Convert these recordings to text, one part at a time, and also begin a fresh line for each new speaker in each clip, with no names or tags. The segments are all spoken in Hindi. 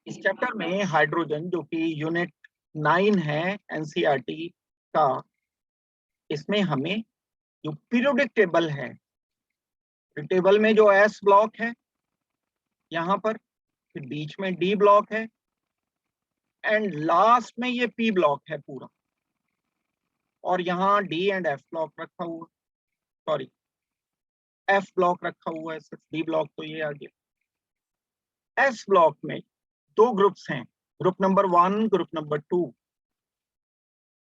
इस चैप्टर में हाइड्रोजन, जो कि यूनिट 9 है एनसीईआरटी का, इसमें हमें जो पीरियोडिक टेबल है, टेबल में जो एस ब्लॉक है यहाँ पर, फिर बीच में डी ब्लॉक है एंड लास्ट में ये पी ब्लॉक है पूरा, और यहाँ डी एंड एफ ब्लॉक रखा हुआ, सॉरी एफ ब्लॉक रखा हुआ है, सिर्फ डी ब्लॉक तो ये आ गया। एस ब्लॉक में दो ग्रुप्स हैं, group number 1, group number 2।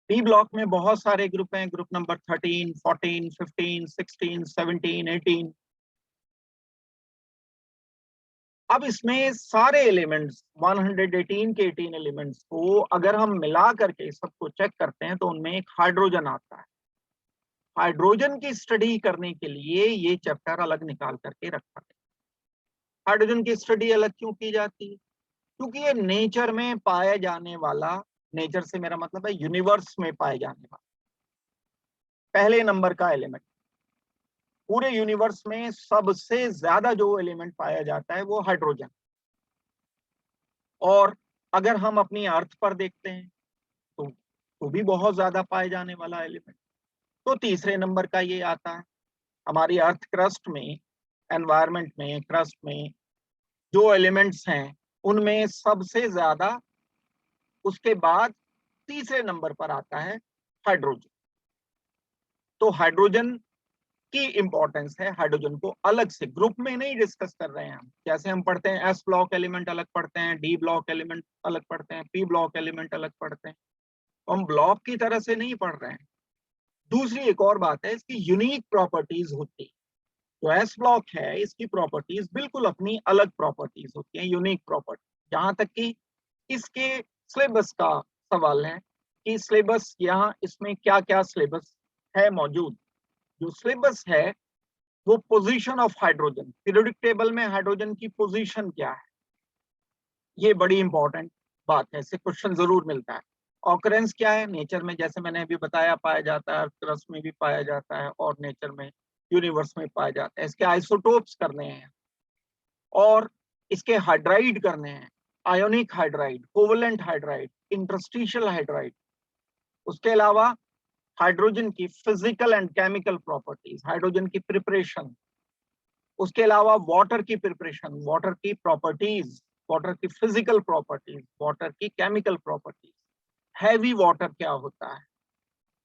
D block में बहुत सारे ग्रुप हैं, ग्रुप नंबर 13, 14, 15, 16, 17, 18। अब इसमें सारे एलिमेंट्स 118 के 18 एलिमेंट्स को अगर हम मिला करके सबको चेक करते हैं तो उनमें एक हाइड्रोजन आता है। हाइड्रोजन की स्टडी करने के लिए ये चैप्टर अलग निकाल करके रखा है। हाइड्रोजन की स्टडी अलग क्यों की जाती है? क्योंकि ये नेचर में पाया जाने वाला, नेचर से मेरा मतलब है यूनिवर्स में पाए जाने वाला पहले नंबर का एलिमेंट। पूरे यूनिवर्स में सबसे ज्यादा जो एलिमेंट पाया जाता है वो हाइड्रोजन। और अगर हम अपनी अर्थ पर देखते हैं तो भी बहुत ज्यादा पाए जाने वाला एलिमेंट तो तीसरे नंबर का ये आता है। हमारी अर्थ क्रस्ट में, एनवायरनमेंट में, क्रस्ट में जो एलिमेंट्स हैं उनमें सबसे ज्यादा, उसके बाद तीसरे नंबर पर आता है हाइड्रोजन। तो हाइड्रोजन की इंपॉर्टेंस है, हाइड्रोजन को अलग से ग्रुप में नहीं डिस्कस कर रहे हैं हम। जैसे हम पढ़ते हैं एस ब्लॉक एलिमेंट अलग पढ़ते हैं, डी ब्लॉक एलिमेंट अलग पढ़ते हैं, पी ब्लॉक एलिमेंट अलग पढ़ते हैं, तो हम ब्लॉक की तरह से नहीं पढ़ रहे हैं। दूसरी एक और बात है, इसकी यूनिक प्रॉपर्टीज होती है। जो एस ब्लॉक है इसकी प्रॉपर्टीज बिल्कुल अपनी अलग प्रॉपर्टीज होती हैं, यूनिक प्रॉपर्टी। जहां तक कि इसके सिलेबस का सवाल है कि सिलेबस यहाँ इसमें क्या क्या सिलेबस है मौजूद। जो सिलेबस है वो position of hydrogen, periodic table में हाइड्रोजन की पोजीशन क्या है, ये बड़ी इंपॉर्टेंट बात है, इससे क्वेश्चन जरूर मिलता है। ऑकरेंस क्या है, नेचर में जैसे मैंने अभी बताया पाया जाता है, क्रस्ट में भी पाया जाता है और नेचर में, यूनिवर्स में पाया जाता है। इसके आइसोटोप्स करने हैं और इसके हाइड्राइड करने हैं, ionic hydride, covalent hydride, interstitial hydride. उसके अलावा हाइड्रोजन की physical and chemical properties, hydrogen की प्रिपरेशन, उसके अलावा वाटर की प्रिपरेशन, वाटर की प्रॉपर्टीज, वाटर की फिजिकल प्रॉपर्टीज, वाटर की केमिकल प्रॉपर्टीज, हैवी वाटर क्या होता है,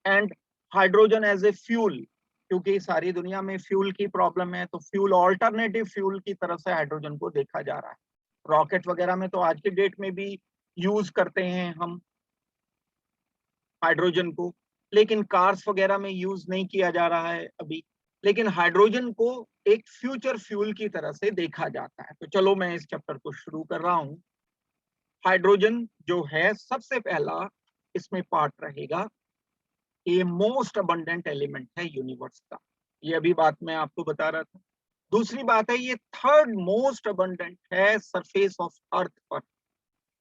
and hydrogen as a fuel, क्योंकि सारी दुनिया में फ्यूल की प्रॉब्लम है तो फ्यूल, ऑल्टरनेटिव फ्यूल की तरफ से हाइड्रोजन को देखा जा रहा है। रॉकेट वगैरह में तो आज के डेट में भी यूज करते हैं हम हाइड्रोजन को, लेकिन कार्स वगैरह में यूज नहीं किया जा रहा है अभी। लेकिन हाइड्रोजन को एक फ्यूचर फ्यूल की तरह से देखा जाता है। तो चलो मैं इस चैप्टर को शुरू कर रहा हूं। हाइड्रोजन जो है सबसे पहला इसमें पार्ट रहेगा, ये मोस्ट अबंडेंट एलिमेंट है यूनिवर्स का, ये अभी बात मैं आपको बता रहा था। दूसरी बात है ये थर्ड मोस्ट अबंडेंट है सरफेस ऑफ अर्थ पर।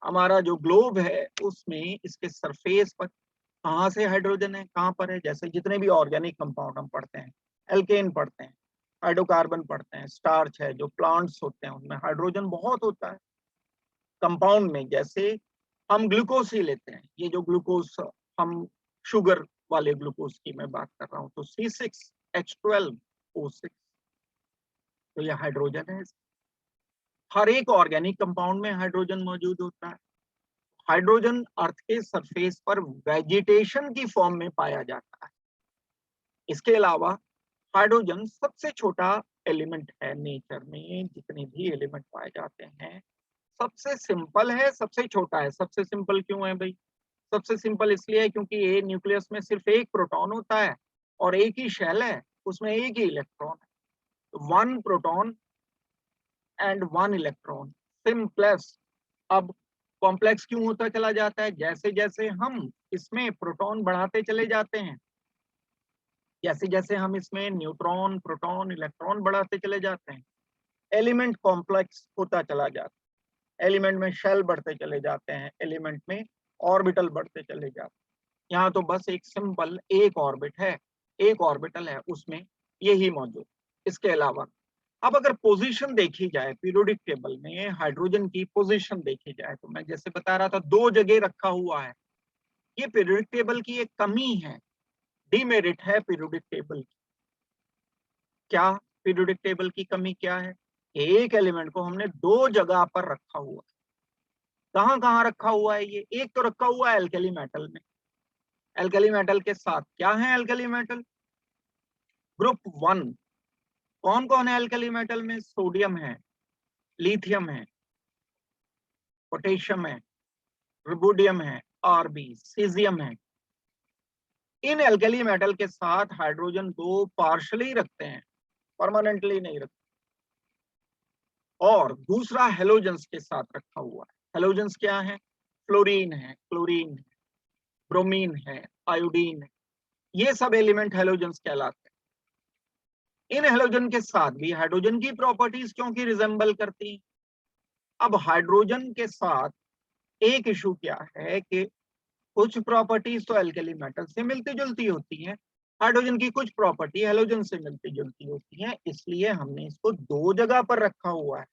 हमारा जो ग्लोब है उसमें इसके सरफेस पर कहाँ से हाइड्रोजन है, कहाँ पर है, जैसे जितने भी ऑर्गेनिक कंपाउंड हम पढ़ते हैं, एल्केन पढ़ते हैं, हाइड्रोकार्बन पढ़ते हैं, स्टार्च है, जो प्लांट्स होते हैं उनमें हाइड्रोजन बहुत होता है कंपाउंड में। जैसे हम ग्लूकोज ही लेते हैं, ये जो ग्लूकोज, हम शुगर वाले ग्लूकोज की मैं बात कर रहा हूँ, तो C6H12O6, तो ये हाइड्रोजन है। हर एक ऑर्गेनिक कंपाउंड में हाइड्रोजन मौजूद होता है। हाइड्रोजन अर्थ के सरफेस पर वेजिटेशन की फॉर्म में पाया जाता है। इसके अलावा हाइड्रोजन सबसे छोटा एलिमेंट है नेचर में, जितने भी एलिमेंट पाए जाते हैं सबसे सिंपल है, सबसे छोटा है। सबसे सिंपल क्यों है भाई? सबसे सिंपल इसलिए है क्योंकि ये न्यूक्लियस में सिर्फ एक प्रोटॉन होता है और एक ही शेल है, उसमें एक ही इलेक्ट्रॉन है, 1 प्रोटॉन एंड 1 इलेक्ट्रॉन, सिंपलेस्ट। अब कॉम्प्लेक्स क्यों होता चला जाता है? जैसे जैसे हम इसमें प्रोटॉन बढ़ाते चले जाते हैं, जैसे जैसे हम इसमें न्यूट्रॉन, प्रोटॉन, इलेक्ट्रॉन बढ़ाते चले जाते हैं, एलिमेंट कॉम्प्लेक्स होता चला जाता है। एलिमेंट में शेल बढ़ते चले जाते हैं, एलिमेंट में ऑर्बिटल बढ़ते चले जाते हैं। यहाँ तो बस एक सिंपल एक ऑर्बिट है, एक ऑर्बिटल है, उसमें यही मौजूद। इसके अलावा अब अगर पोजीशन देखी जाए पीरियोडिक टेबल में, हाइड्रोजन की पोजीशन देखी जाए, तो मैं जैसे बता रहा था 2 जगह रखा हुआ है। ये पीरियोडिक टेबल की एक कमी है, डीमेरिट है पीरियोडिक टेबल की। क्या पीरियोडिक टेबल की कमी क्या है? एक एलिमेंट को हमने 2 जगह पर रखा हुआ है। कहां कहां रखा हुआ है ये? एक तो रखा हुआ है एल्कली मेटल में। एल्कली मेटल के साथ क्या है? Alkali metal group 1। कौन कौन है एल्कली मेटल में? सोडियम है, लिथियम है, पोटेशियम है, रुबिडियम है, आरबी, सीजियम है। इन एल्कली मेटल के साथ हाइड्रोजन को पार्शली रखते हैं, परमानेंटली नहीं रखते। और दूसरा हेलोजेंस के साथ रखा हुआ है। हेलोजेंस क्या है? फ्लोरीन है, क्लोरीन है, ब्रोमीन है, आयोडीन है। ये सब एलिमेंट हेलोजेंस कहलाते हैं। इन हेलोजन के साथ भी हाइड्रोजन की प्रॉपर्टीज क्योंकि रिजेंबल करती हैं। अब हाइड्रोजन के साथ एक इशू क्या है कि कुछ प्रॉपर्टीज तो एल्कली मेटल से मिलती जुलती होती हैं, हाइड्रोजन की कुछ प्रॉपर्टी हेलोजन से मिलती जुलती होती हैं, इसलिए हमने इसको 2 जगह पर रखा हुआ है।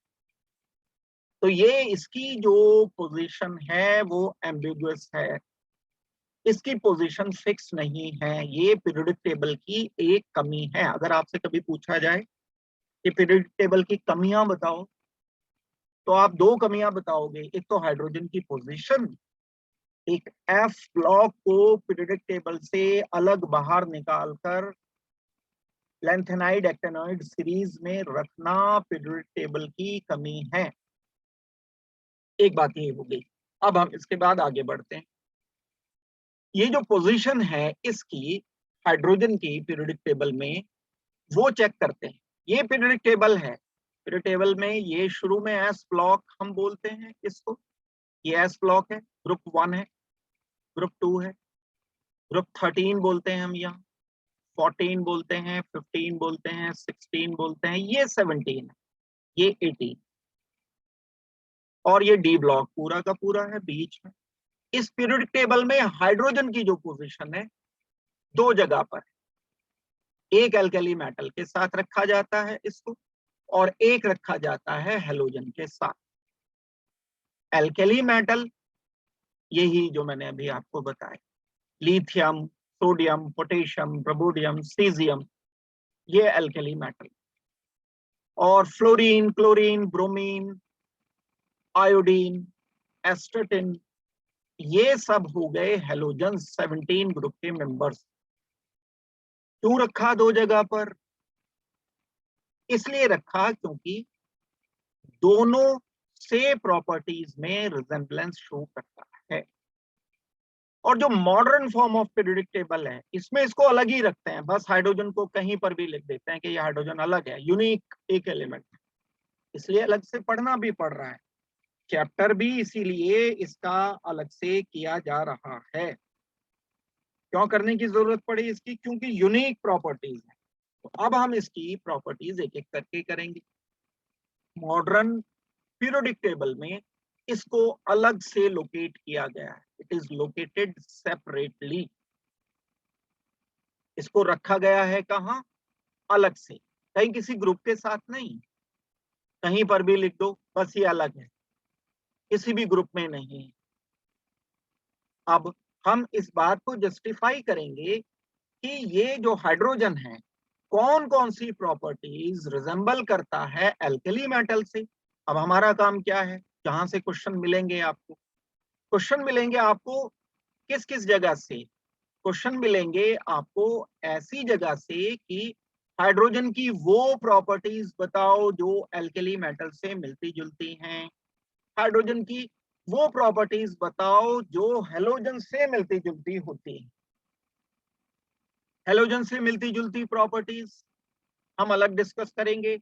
तो ये इसकी जो पोजीशन है वो एम्बिगुअस है, इसकी पोजीशन फिक्स नहीं है। ये पीरियोडिक टेबल की एक कमी है। अगर आपसे कभी पूछा जाए कि पीरियोडिक टेबल की कमियां बताओ, तो आप 2 कमियां बताओगे। एक तो हाइड्रोजन की पोजीशन, एक एफ ब्लॉक को पीरियोडिक टेबल से अलग बाहर निकालकर लैंथेनाइड एक्टेनॉइड सीरीज में रखना पीरियोडिक टेबल की कमी है। एक बात ये हो गई। अब हम इसके बाद आगे बढ़ते हैं। ये जो पोजीशन है इसकी हाइड्रोजन की पीरियोडिक टेबल में, वो चेक करते हैं। ये पीरियोडिक टेबल है। पीरियोडिक टेबल में ये शुरू में एस ब्लॉक हम बोलते हैं इसको, ये एस ब्लॉक है, ग्रुप 1 है, ग्रुप 2 है, ग्रुप 13 बोलते हैं हम यहाँ, 14 बोलते हैं, 15 बोलते हैं, 16 बोलते हैं, ये 17 है, ये 18, और ये डी ब्लॉक पूरा का पूरा है बीच में। इस पीरियोडिक टेबल में हाइड्रोजन की जो पोजीशन है 2 जगह पर, एक एल्कली मेटल के साथ रखा जाता है इसको, और एक रखा जाता है हेलोजन के साथ। एल्कली मेटल यही जो मैंने अभी आपको बताया, lithium, sodium, potassium, rubidium, caesium, ये एल्कली मेटल। और फ्लोरीन, क्लोरीन, ब्रोमीन, आयोडीन, एस्टर्टिन, ये सब हो गए हेलोजन 17 ग्रुप के मेंबर्स। क्यों रखा 2 जगह पर? इसलिए रखा क्योंकि दोनों से प्रॉपर्टीज में रिजेम्बलेंस शो करता है। और जो modern form of periodic table है इसमें इसको अलग ही रखते हैं, बस हाइड्रोजन को कहीं पर भी लिख देते हैं कि ये हाइड्रोजन अलग है, यूनिक एक एलिमेंट है, इसलिए अलग से पढ़ना भी पड़ रहा है। चैप्टर भी इसीलिए इसका अलग से किया जा रहा है। क्यों करने की जरूरत पड़ी इसकी? क्योंकि यूनिक प्रॉपर्टीज है। तो अब हम इसकी प्रॉपर्टीज एक एक करके करेंगे। मॉडर्न पीरियोडिक टेबल में इसको अलग से लोकेट किया गया है, इट इज लोकेटेड सेपरेटली। इसको रखा गया है कहाँ? अलग से, कहीं किसी ग्रुप के साथ नहीं, कहीं पर भी लिख दो बस ये अलग है, किसी भी ग्रुप में नहीं। अब हम इस बात को जस्टिफाई करेंगे कि ये जो हाइड्रोजन है कौन कौन सी प्रॉपर्टीज रिजेंबल करता है एल्कली मेटल से। अब हमारा काम क्या है? जहां से क्वेश्चन मिलेंगे आपको, क्वेश्चन मिलेंगे आपको किस किस जगह से? क्वेश्चन मिलेंगे आपको ऐसी जगह से कि हाइड्रोजन की वो प्रॉपर्टीज बताओ जो एल्कली मेटल से मिलती जुलती हैं, हाइड्रोजन की वो प्रॉपर्टीज बताओ जो हेलोजन से मिलती जुलती होती हैं। हेलोजन से मिलती जुलती प्रॉपर्टीज हम अलग डिस्कस करेंगे,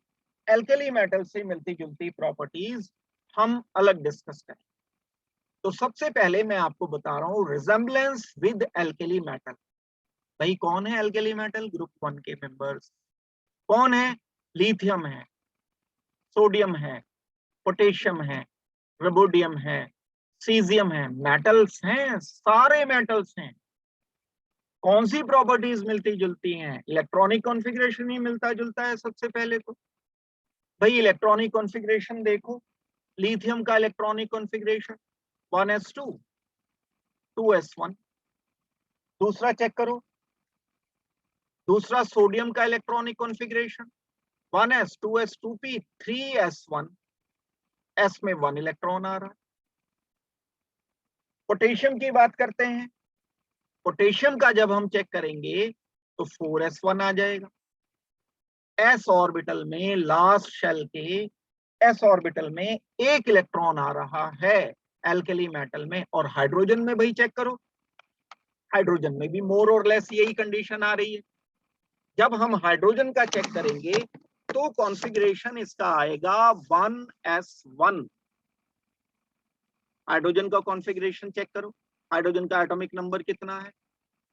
एल्कली मेटल से मिलती जुलती प्रॉपर्टीज हम अलग डिस्कस करेंगे। तो सबसे पहले मैं आपको बता रहा हूं रिजेम्बलेंस विद एल्कली मेटल। भाई कौन है एल्कली मेटल? ग्रुप 1 के मेंबर्स कौन है? लिथियम है, सोडियम है, पोटेशियम है, रुबिडियम है, सीजियम है। मेटल्स हैं, सारे मेटल्स हैं। कौन सी प्रॉपर्टीज मिलती जुलती हैं? इलेक्ट्रॉनिक कॉन्फ़िगरेशन ही मिलता जुलता है सबसे पहले तो। भाई इलेक्ट्रॉनिक कॉन्फ़िगरेशन देखो, लिथियम का इलेक्ट्रॉनिक कॉन्फ़िगरेशन 1s2 2s1। दूसरा चेक करो, दूसरा सोडियम का electronic configuration 1s 2s 2p 3s1, s में 1 इलेक्ट्रॉन आ रहा है। पोटेशियम की बात करते हैं, पोटेशियम का जब हम चेक करेंगे तो 4s1 आ जाएगा। s ऑर्बिटल में, लास्ट शेल के s ऑर्बिटल में एक इलेक्ट्रॉन आ रहा है एल्कली मेटल में। और हाइड्रोजन में भाई चेक करो, हाइड्रोजन में भी मोर और लेस यही कंडीशन आ रही है। जब हम हाइड्रोजन का चेक करेंगे तो कॉन्फ़िगरेशन इसका आएगा 1s1। हाइड्रोजन का कॉन्फ़िगरेशन चेक करो, हाइड्रोजन का एटॉमिक नंबर कितना है?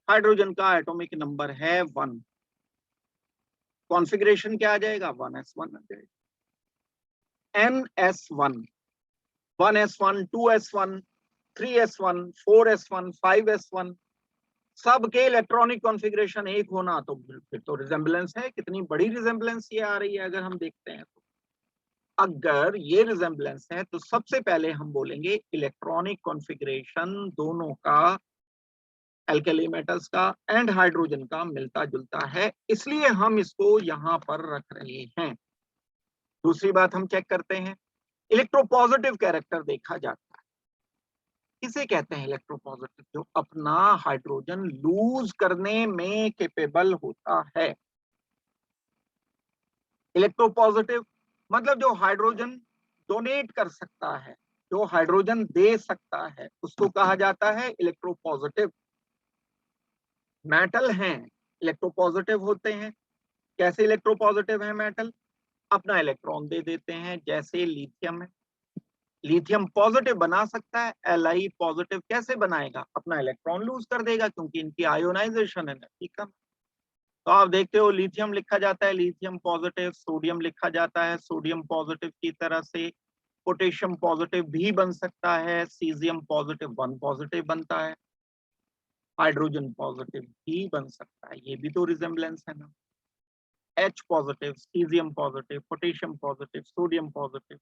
हाइड्रोजन का एटॉमिक नंबर है 1। कॉन्फ़िगरेशन क्या आ जाएगा? 1s1 आ जाएगा। ns1, 1s1 2s1 3s1 4s1 5s1, सबके इलेक्ट्रॉनिक कॉन्फ़िगरेशन एक होना तो फिर तो रिजेम्बलेंस है। कितनी बड़ी रिजेम्बलेंस ये आ रही है अगर हम देखते हैं तो। अगर ये रिजेम्बलेंस है तो सबसे पहले हम बोलेंगे इलेक्ट्रॉनिक कॉन्फ़िगरेशन दोनों का, एल्कली मेटल्स का एंड हाइड्रोजन का मिलता जुलता है, इसलिए हम इसको यहां पर रख रहे हैं। दूसरी बात हम चेक करते हैं, इलेक्ट्रोपॉजिटिव कैरेक्टर देखा जाता है। किसे कहते हैं इलेक्ट्रोपॉजिटिव? जो अपना हाइड्रोजन लूज करने में केपेबल होता है। इलेक्ट्रोपॉजिटिव मतलब जो हाइड्रोजन डोनेट कर सकता है, जो हाइड्रोजन दे सकता है, उसको कहा जाता है इलेक्ट्रोपॉजिटिव। मेटल हैं इलेक्ट्रोपॉजिटिव होते हैं। कैसे इलेक्ट्रोपॉजिटिव है मेटल? अपना इलेक्ट्रॉन दे देते हैं, जैसे लिथियम है। लिथियम पॉजिटिव बना सकता है, Li पॉजिटिव कैसे बनाएगा? अपना इलेक्ट्रॉन लूज कर देगा, क्योंकि इनकी आयोनाइजेशन एनर्जी कम। तो आप देखते हो लिथियम लिखा जाता है लिथियम पॉजिटिव, सोडियम लिखा जाता है सोडियम पॉजिटिव की तरह से। पोटेशियम पॉजिटिव भी बन सकता है, सीजियम पॉजिटिव 1 पॉजिटिव बनता है, हाइड्रोजन पॉजिटिव भी बन सकता है। ये भी तो रिजेम्बलेंस है ना। H positive, caesium positive, potassium positive, sodium positive.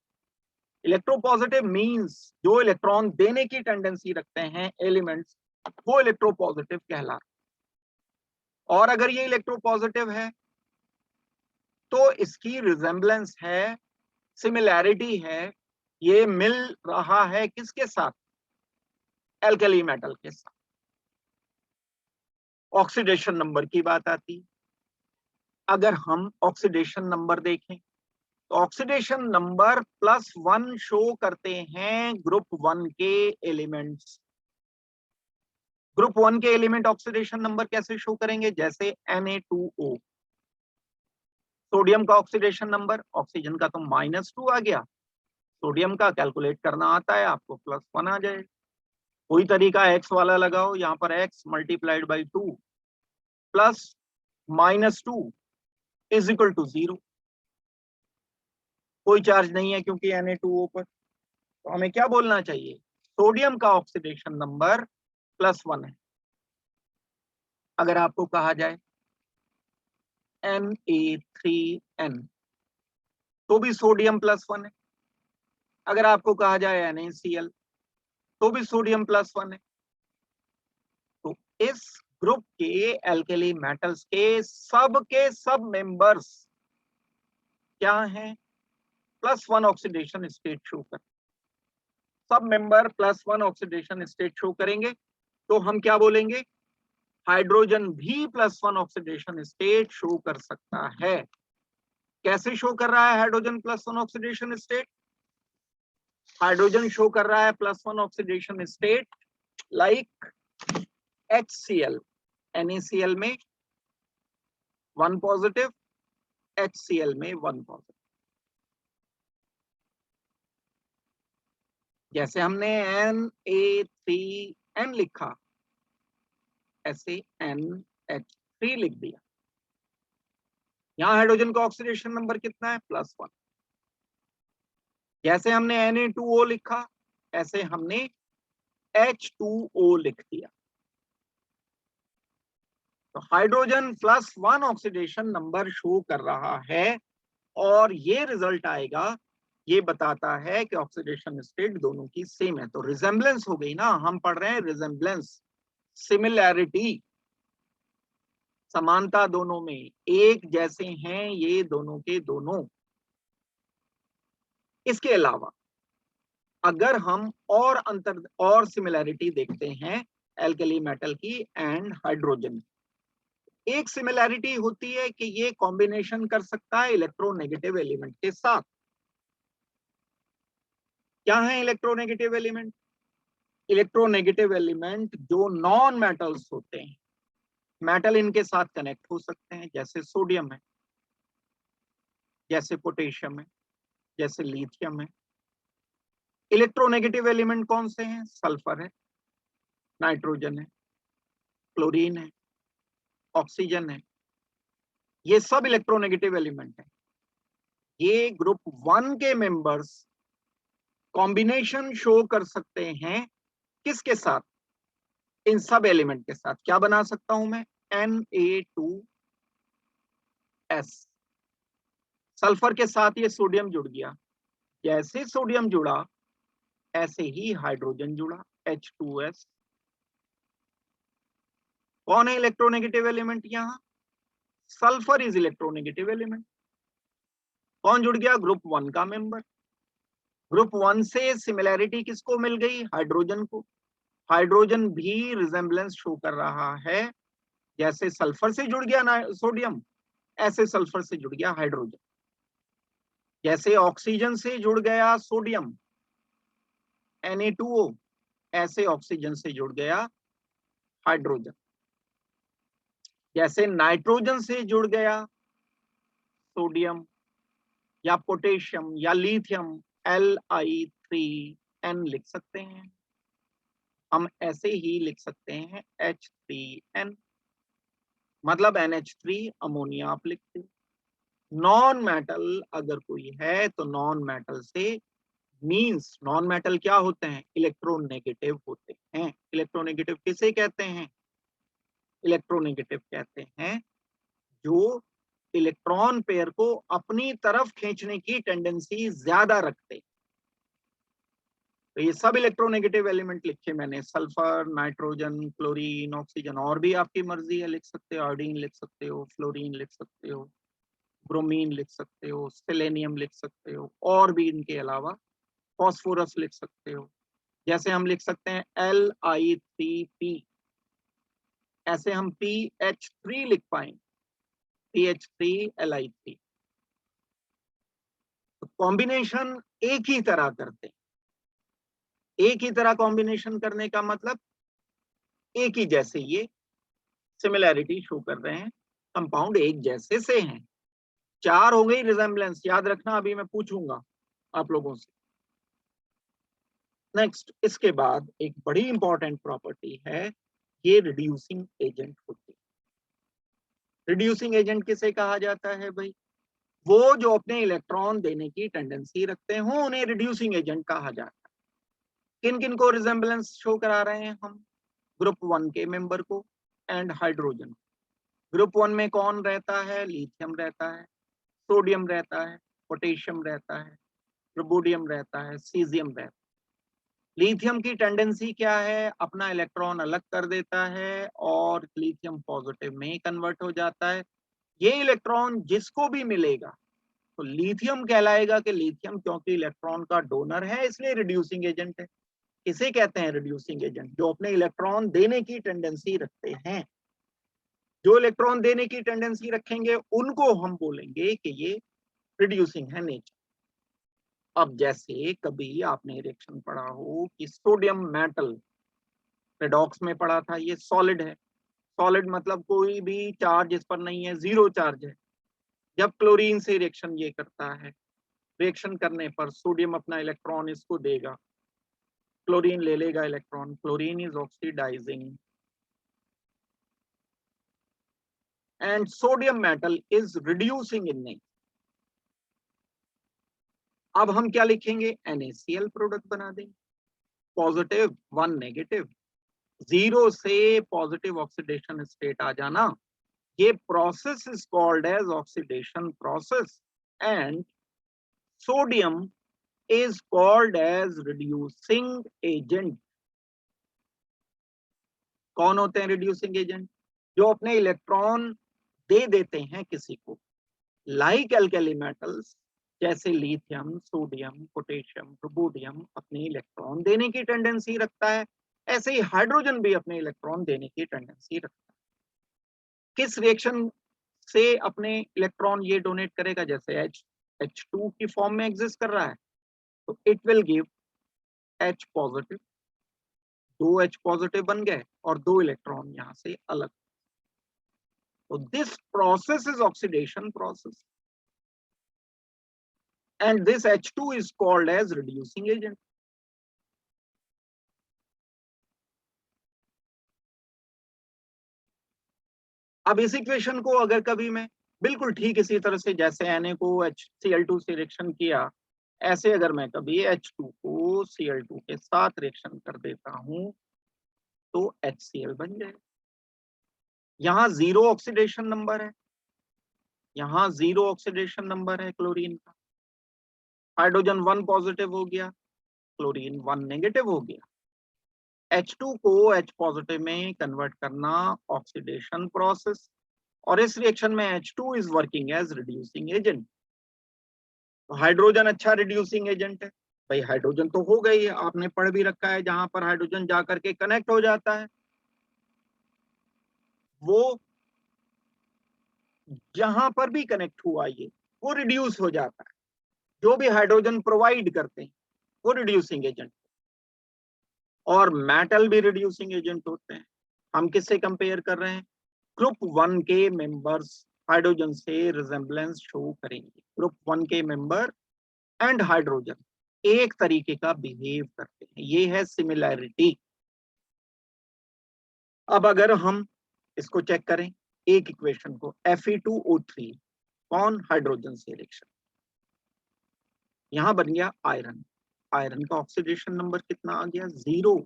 Electropositive means जो इलेक्ट्रॉन देने की टेंडेंसी रखते हैं एलिमेंट्स, वो इलेक्ट्रोपॉजिटिव कहलाते हैं। और अगर ये इलेक्ट्रोपॉजिटिव है तो इसकी रिजेम्बलेंस है, सिमिलैरिटी है, ये मिल रहा है किसके साथ? एल्कली मेटल के साथ। ऑक्सीडेशन नंबर की बात आती है। अगर हम ऑक्सीडेशन नंबर देखें तो ऑक्सीडेशन नंबर +1 शो करते हैं ग्रुप 1 के एलिमेंट्स। ग्रुप 1 के एलिमेंट ऑक्सीडेशन नंबर कैसे शो करेंगे? जैसे Na2O। सोडियम का ऑक्सीडेशन नंबर, ऑक्सीजन का तो -2 आ गया, सोडियम का कैलकुलेट करना आता है आपको, +1 आ जाएगा। कोई तरीका x वाला लगाओ, यहाँ पर x multiplied by 2 plus -2 is equal to 0। कोई चार्ज नहीं है क्योंकि Na2O पर, तो हमें क्या बोलना चाहिए? सोडियम का ऑक्सीडेशन नंबर +1 है। अगर आपको कहा जाए Na3N तो भी सोडियम +1 है। अगर आपको कहा जाए NaCl तो भी सोडियम +1 है। तो इस ग्रुप के एल्कली मेटल्स के सब मेंबर्स क्या हैं? +1 ऑक्सीडेशन स्टेट शो कर, सब मेंबर +1 ऑक्सीडेशन स्टेट शो करेंगे। तो हम क्या बोलेंगे? हाइड्रोजन भी +1 ऑक्सीडेशन स्टेट शो कर सकता है। कैसे शो कर रहा है hydrogen +1 oxidation state? Hydrogen show कर रहा है +1 oxidation state like HCl। NaCl में 1 पॉजिटिव, HCl में 1 पॉजिटिव। जैसे हमने Na3N लिखा, ऐसे NH3 लिख दिया। यहां हाइड्रोजन का ऑक्सीडेशन नंबर कितना है? +1। जैसे हमने Na2O लिखा, ऐसे हमने H2O लिख दिया। तो हाइड्रोजन +1 ऑक्सीडेशन नंबर शो कर रहा है और ये रिजल्ट आएगा, ये बताता है कि ऑक्सीडेशन स्टेट दोनों की सेम है। तो रिजेम्बलेंस हो गई ना, हम पढ़ रहे हैं रिजेम्बलेंस, सिमिलैरिटी, समानता दोनों में, एक जैसे हैं ये दोनों के दोनों। इसके अलावा अगर हम और अंतर और सिमिलैरिटी देखते हैं एल्कली मेटल की एंड हाइड्रोजन, एक सिमिलैरिटी होती है कि ये कॉम्बिनेशन कर सकता है इलेक्ट्रोनेगेटिव एलिमेंट के साथ। क्या है इलेक्ट्रोनेगेटिव एलिमेंट? इलेक्ट्रोनेगेटिव एलिमेंट जो नॉन मेटल्स होते हैं, मेटल इनके साथ कनेक्ट हो सकते हैं, जैसे सोडियम है, जैसे पोटेशियम है, जैसे लिथियम है। इलेक्ट्रोनेगेटिव एलिमेंट कौन से हैं? सल्फर है, नाइट्रोजन है, क्लोरीन है, ऑक्सीजन है, ये सब इलेक्ट्रोनेगेटिव एलिमेंट है। ये ग्रुप 1 के मेंबर्स कॉम्बिनेशन शो कर सकते हैं किसके साथ? इन सब एलिमेंट के साथ। क्या बना सकता हूं मैं? Na2S। सल्फर के साथ ये सोडियम जुड़ गया, जैसे सोडियम जुड़ा ऐसे ही हाइड्रोजन जुड़ा, H2S। कौन है इलेक्ट्रोनेगेटिव एलिमेंट यहां? Sulphur is electronegative element. कौन जुड़ गया? ग्रुप 1 का मेंबर। ग्रुप 1 से सिमिलैरिटी किसको मिल गई? हाइड्रोजन को। हाइड्रोजन भी रिजेम्बलेंस शो कर रहा है, जैसे सल्फर से जुड़ गया ना सोडियम, ऐसे सल्फर से जुड़ गया हाइड्रोजन। जैसे ऑक्सीजन से जुड़ गया सोडियम Na2O, ऐसे ऑक्सीजन से जुड़ गया हाइड्रोजन। जैसे नाइट्रोजन से जुड़ गया सोडियम या पोटेशियम या लिथियम, Li3n लिख सकते हैं। हम ऐसे ही लिख सकते हैं H3n, मतलब NH3 अमोनिया आप लिखते हो। नॉन मेटल अगर कोई है तो नॉन मेटल से मींस, नॉन मेटल क्या होते हैं? इलेक्ट्रोनेगेटिव होते हैं। इलेक्ट्रोनेगेटिव किसे कहते हैं? इलेक्ट्रोनेगेटिव कहते हैं जो इलेक्ट्रॉन पेयर को अपनी तरफ खींचने की टेंडेंसी ज्यादा रखते। तो ये सब इलेक्ट्रोनेगेटिव एलिमेंट लिखे मैंने, सल्फर, नाइट्रोजन, क्लोरीन, ऑक्सीजन, और भी आपकी मर्जी है, लिख सकते हो। आयोडीन लिख सकते हो, फ्लोरीन लिख सकते हो, ब्रोमीन लिख सकते हो, सेलेनियम लिख सकते हो, और भी इनके अलावा फॉस्फोरस लिख सकते हो। जैसे हम लिख सकते हैं Li3P, ऐसे हम PH3 लिख पाएंगे, PH3Li3। तो कॉम्बिनेशन एक ही तरह करते हैं। एक ही तरह कॉम्बिनेशन करने का मतलब एक ही जैसे ये सिमिलैरिटी शो कर रहे हैं, कंपाउंड एक जैसे से हैं। 4 हो गई रिजेम्बलेंस, याद रखना, अभी मैं पूछूंगा आप लोगों से। नेक्स्ट, इसके बाद एक बड़ी इंपॉर्टेंट प्रॉपर्टी है, ये रिड्यूसिंग एजेंट होते हैं। रिड्यूसिंग एजेंट किसे कहा जाता है भाई? वो जो अपने इलेक्ट्रॉन देने की टेंडेंसी रखते हो उन्हें रिड्यूसिंग एजेंट कहा जाता है। किन किन को रिजेम्बलेंस शो करा रहे हैं हम? ग्रुप 1 के मेंबर को एंड हाइड्रोजन। ग्रुप 1 में कौन रहता है? लिथियम रहता है, सोडियम रहता है, पोटेशियम रहता है, रुबोडियम रहता है, सीजियम रहता है। लिथियम की टेंडेंसी क्या है? अपना इलेक्ट्रॉन अलग कर देता है और लिथियम पॉजिटिव में कन्वर्ट हो जाता है। ये इलेक्ट्रॉन जिसको भी मिलेगा तो लिथियम कहलाएगा कि लिथियम, क्योंकि इलेक्ट्रॉन का डोनर है इसलिए रिड्यूसिंग एजेंट है। इसे कहते हैं रिड्यूसिंग एजेंट, जो अपने इलेक्ट्रॉन देने की टेंडेंसी रखते हैं। जो इलेक्ट्रॉन देने की टेंडेंसी रखेंगे उनको हम बोलेंगे कि ये रिड्यूसिंग है नेचर। अब जैसे कभी आपने रिएक्शन पढ़ा हो कि सोडियम मेटल, रेडॉक्स में पढ़ा था, ये सॉलिड है। सॉलिड मतलब कोई भी चार्ज इस पर नहीं है, जीरो चार्ज है। जब क्लोरीन से रिएक्शन ये करता है, रिएक्शन करने पर सोडियम अपना इलेक्ट्रॉन इसको देगा, क्लोरीन ले लेगा electron, chlorine is oxidising and sodium metal is reducing in nature. अब हम क्या लिखेंगे? NaCl प्रोडक्ट बना देंगे, पॉजिटिव 1 नेगेटिव, जीरो से पॉजिटिव ऑक्सीडेशन स्टेट आ जाना। ये process is called as oxidation process and sodium is called as reducing agent. कौन होते हैं रिड्यूसिंग एजेंट? जो अपने इलेक्ट्रॉन दे देते हैं किसी को, लाइक एल्कली मेटल्स जैसे लिथियम, सोडियम, पोटेशियम, रुबोडियम अपने इलेक्ट्रॉन देने की टेंडेंसी रखता है, ऐसे ही हाइड्रोजन भी अपने इलेक्ट्रॉन देने की टेंडेंसी रखता है। किस रिएक्शन से अपने इलेक्ट्रॉन ये डोनेट करेगा? जैसे H2 की फॉर्म में एग्जिस्ट कर रहा है तो it will give H positive, 2 H positive बन गए और 2 इलेक्ट्रॉन यहां से अलग। तो this process is oxidation process and this H2 is called as reducing agent. अब इस इक्वेशन को अगर कभी मैं बिल्कुल ठीक इसी तरह से जैसे Na को HCl2 से रिएक्शन किया, ऐसे अगर मैं कभी H2 को Cl2 के साथ रिएक्शन कर देता हूं तो HCl बन जाए। यहां 0 ऑक्सीडेशन नंबर है, यहां 0 ऑक्सीडेशन नंबर है क्लोरीन का। हाइड्रोजन 1 पॉजिटिव हो गया, क्लोरीन 1 नेगेटिव हो गया। H2 को H पॉजिटिव में कन्वर्ट करना ऑक्सीडेशन प्रोसेस, और इस रिएक्शन में H2 is working as reducing agent. तो हाइड्रोजन अच्छा रिड्यूसिंग एजेंट है भाई, हाइड्रोजन तो हो गई है, आपने पढ़ भी रखा है, जहां पर हाइड्रोजन जाकर के कनेक्ट हो जाता है वो जहां पर भी कनेक्ट हुआ ये वो रिड्यूस हो जाता है। जो भी हाइड्रोजन प्रोवाइड करते हैं वो रिड्यूसिंग एजेंट, और मेटल भी रिड्यूसिंग एजेंट होते हैं। हम किससे कंपेयर कर रहे हैं? ग्रुप 1 के मेंबर्स हाइड्रोजन से रिजेम्बलेंस शो करेंगे। ग्रुप 1 के मेंबर एंड हाइड्रोजन एक तरीके का बिहेव करते हैं, ये है सिमिलैरिटी। अब अगर हम इसको चेक करें एक इक्वेशन को, Fe2O3 कौन? हाइड्रोजन से रिएक्शन, यहां बन गया आयरन। आयरन का ऑक्सीडेशन नंबर कितना आ गया? 0।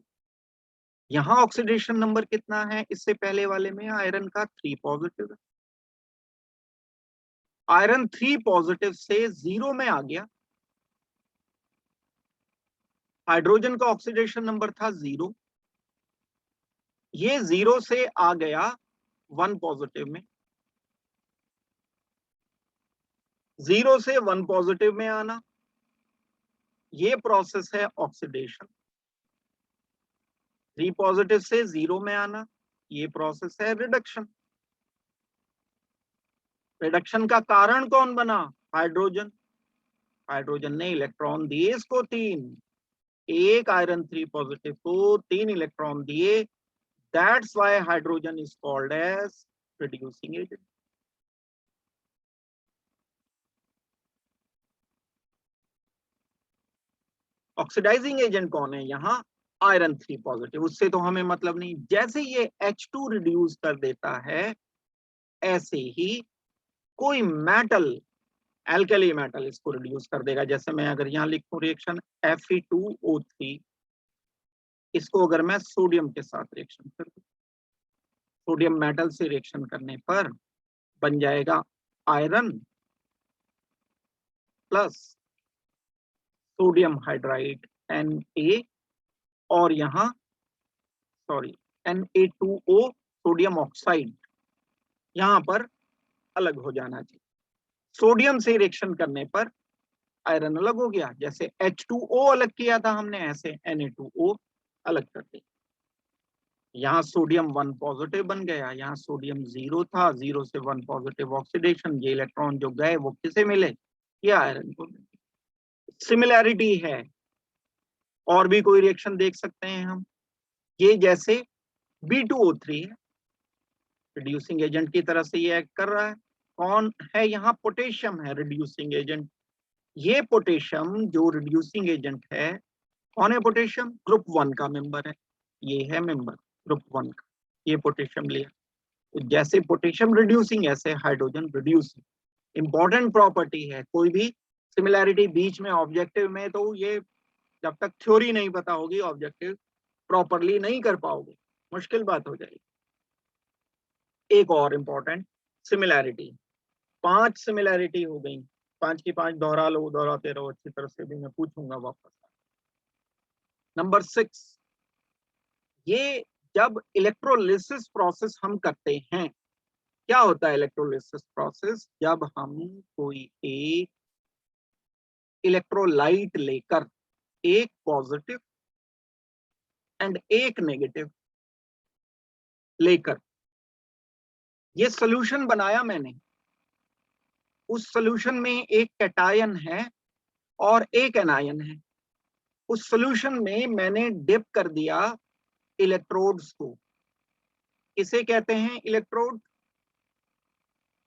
यहां ऑक्सीडेशन नंबर कितना है? इससे पहले वाले में आयरन का 3 पॉजिटिव है। आयरन 3 पॉजिटिव से 0 में आ गया। हाइड्रोजन का ऑक्सीडेशन नंबर था 0, ये 0 से आ गया 1 पॉजिटिव में। 0 से 1 पॉजिटिव में आना ये प्रोसेस है ऑक्सीडेशन। 3 पॉजिटिव से 0 में आना ये प्रोसेस है रिडक्शन। रिडक्शन का कारण कौन बना? हाइड्रोजन। हाइड्रोजन ने इलेक्ट्रॉन दिए इसको 3, एक आयरन 3 पॉजिटिव को 3 इलेक्ट्रॉन दिए, that's why hydrogen is called as reducing agent. Oxidising agent कौन है? यहाँ आयरन 3 पॉजिटिव, उससे तो हमें मतलब नहीं। जैसे ये H2 रिड्यूस कर देता है ऐसे ही कोई मेटल, एल्कली मेटल इसको रिड्यूस कर देगा। जैसे मैं अगर यहाँ लिखूं रिएक्शन Fe2O3, इसको अगर मैं सोडियम के साथ रिएक्शन कर दूं, सोडियम मेटल से रिएक्शन करने पर बन जाएगा iron plus sodium hydride Na, और यहाँ सॉरी Na2O सोडियम ऑक्साइड यहां पर अलग हो जाना चाहिए। सोडियम से रिएक्शन करने पर आयरन अलग हो गया, जैसे H2O अलग किया था हमने ऐसे Na2O अलग कर दिया। यहाँ सोडियम 1 पॉजिटिव बन गया, यहाँ सोडियम 0 था, 0 से 1 पॉजिटिव ऑक्सीडेशन, ये इलेक्ट्रॉन जो गए वो किसे मिले? ये आयरन को मिले। सिमिलैरिटी है। और भी कोई रिएक्शन देख सकते हैं हम, ये जैसे B2O3 है, रिड्यूसिंग एजेंट की तरह से ये एक्ट कर रहा है। कौन है? यहाँ पोटेशियम है रिड्यूसिंग एजेंट। ये पोटेशियम जो रिड्यूसिंग एजेंट है, कौन है पोटेशियम? ग्रुप 1 का मेंबर है, ये है मेंबर ग्रुप 1 का, ये पोटेशियम लिया। तो जैसे पोटेशियम रिड्यूसिंग ऐसे हाइड्रोजन रिड्यूसिंग। इंपॉर्टेंट प्रॉपर्टी है, कोई भी सिमिलैरिटी बीच में ऑब्जेक्टिव में, तो ये जब तक थ्योरी नहीं पता होगी ऑब्जेक्टिव प्रॉपरली नहीं कर पाओगे, मुश्किल बात हो जाएगी। एक और इंपॉर्टेंट सिमिलैरिटी, 5 सिमिलैरिटी हो गई। 5 की 5 दोहरा लो, दोहराते रहो, अच्छी तरह से भी मैं पूछूंगा वापस। नंबर 6, ये जब इलेक्ट्रोलिसिस प्रोसेस हम करते हैं, क्या होता है इलेक्ट्रोलिसिस प्रोसेस? जब हम कोई एक इलेक्ट्रोलाइट लेकर, एक पॉजिटिव एंड एक नेगेटिव लेकर, ये सॉल्यूशन बनाया मैंने, उस सॉल्यूशन में एक कैटायन है और एक एनायन है, उस सॉल्यूशन में मैंने डिप कर दिया इलेक्ट्रोड्स को। इसे कहते हैं इलेक्ट्रोड।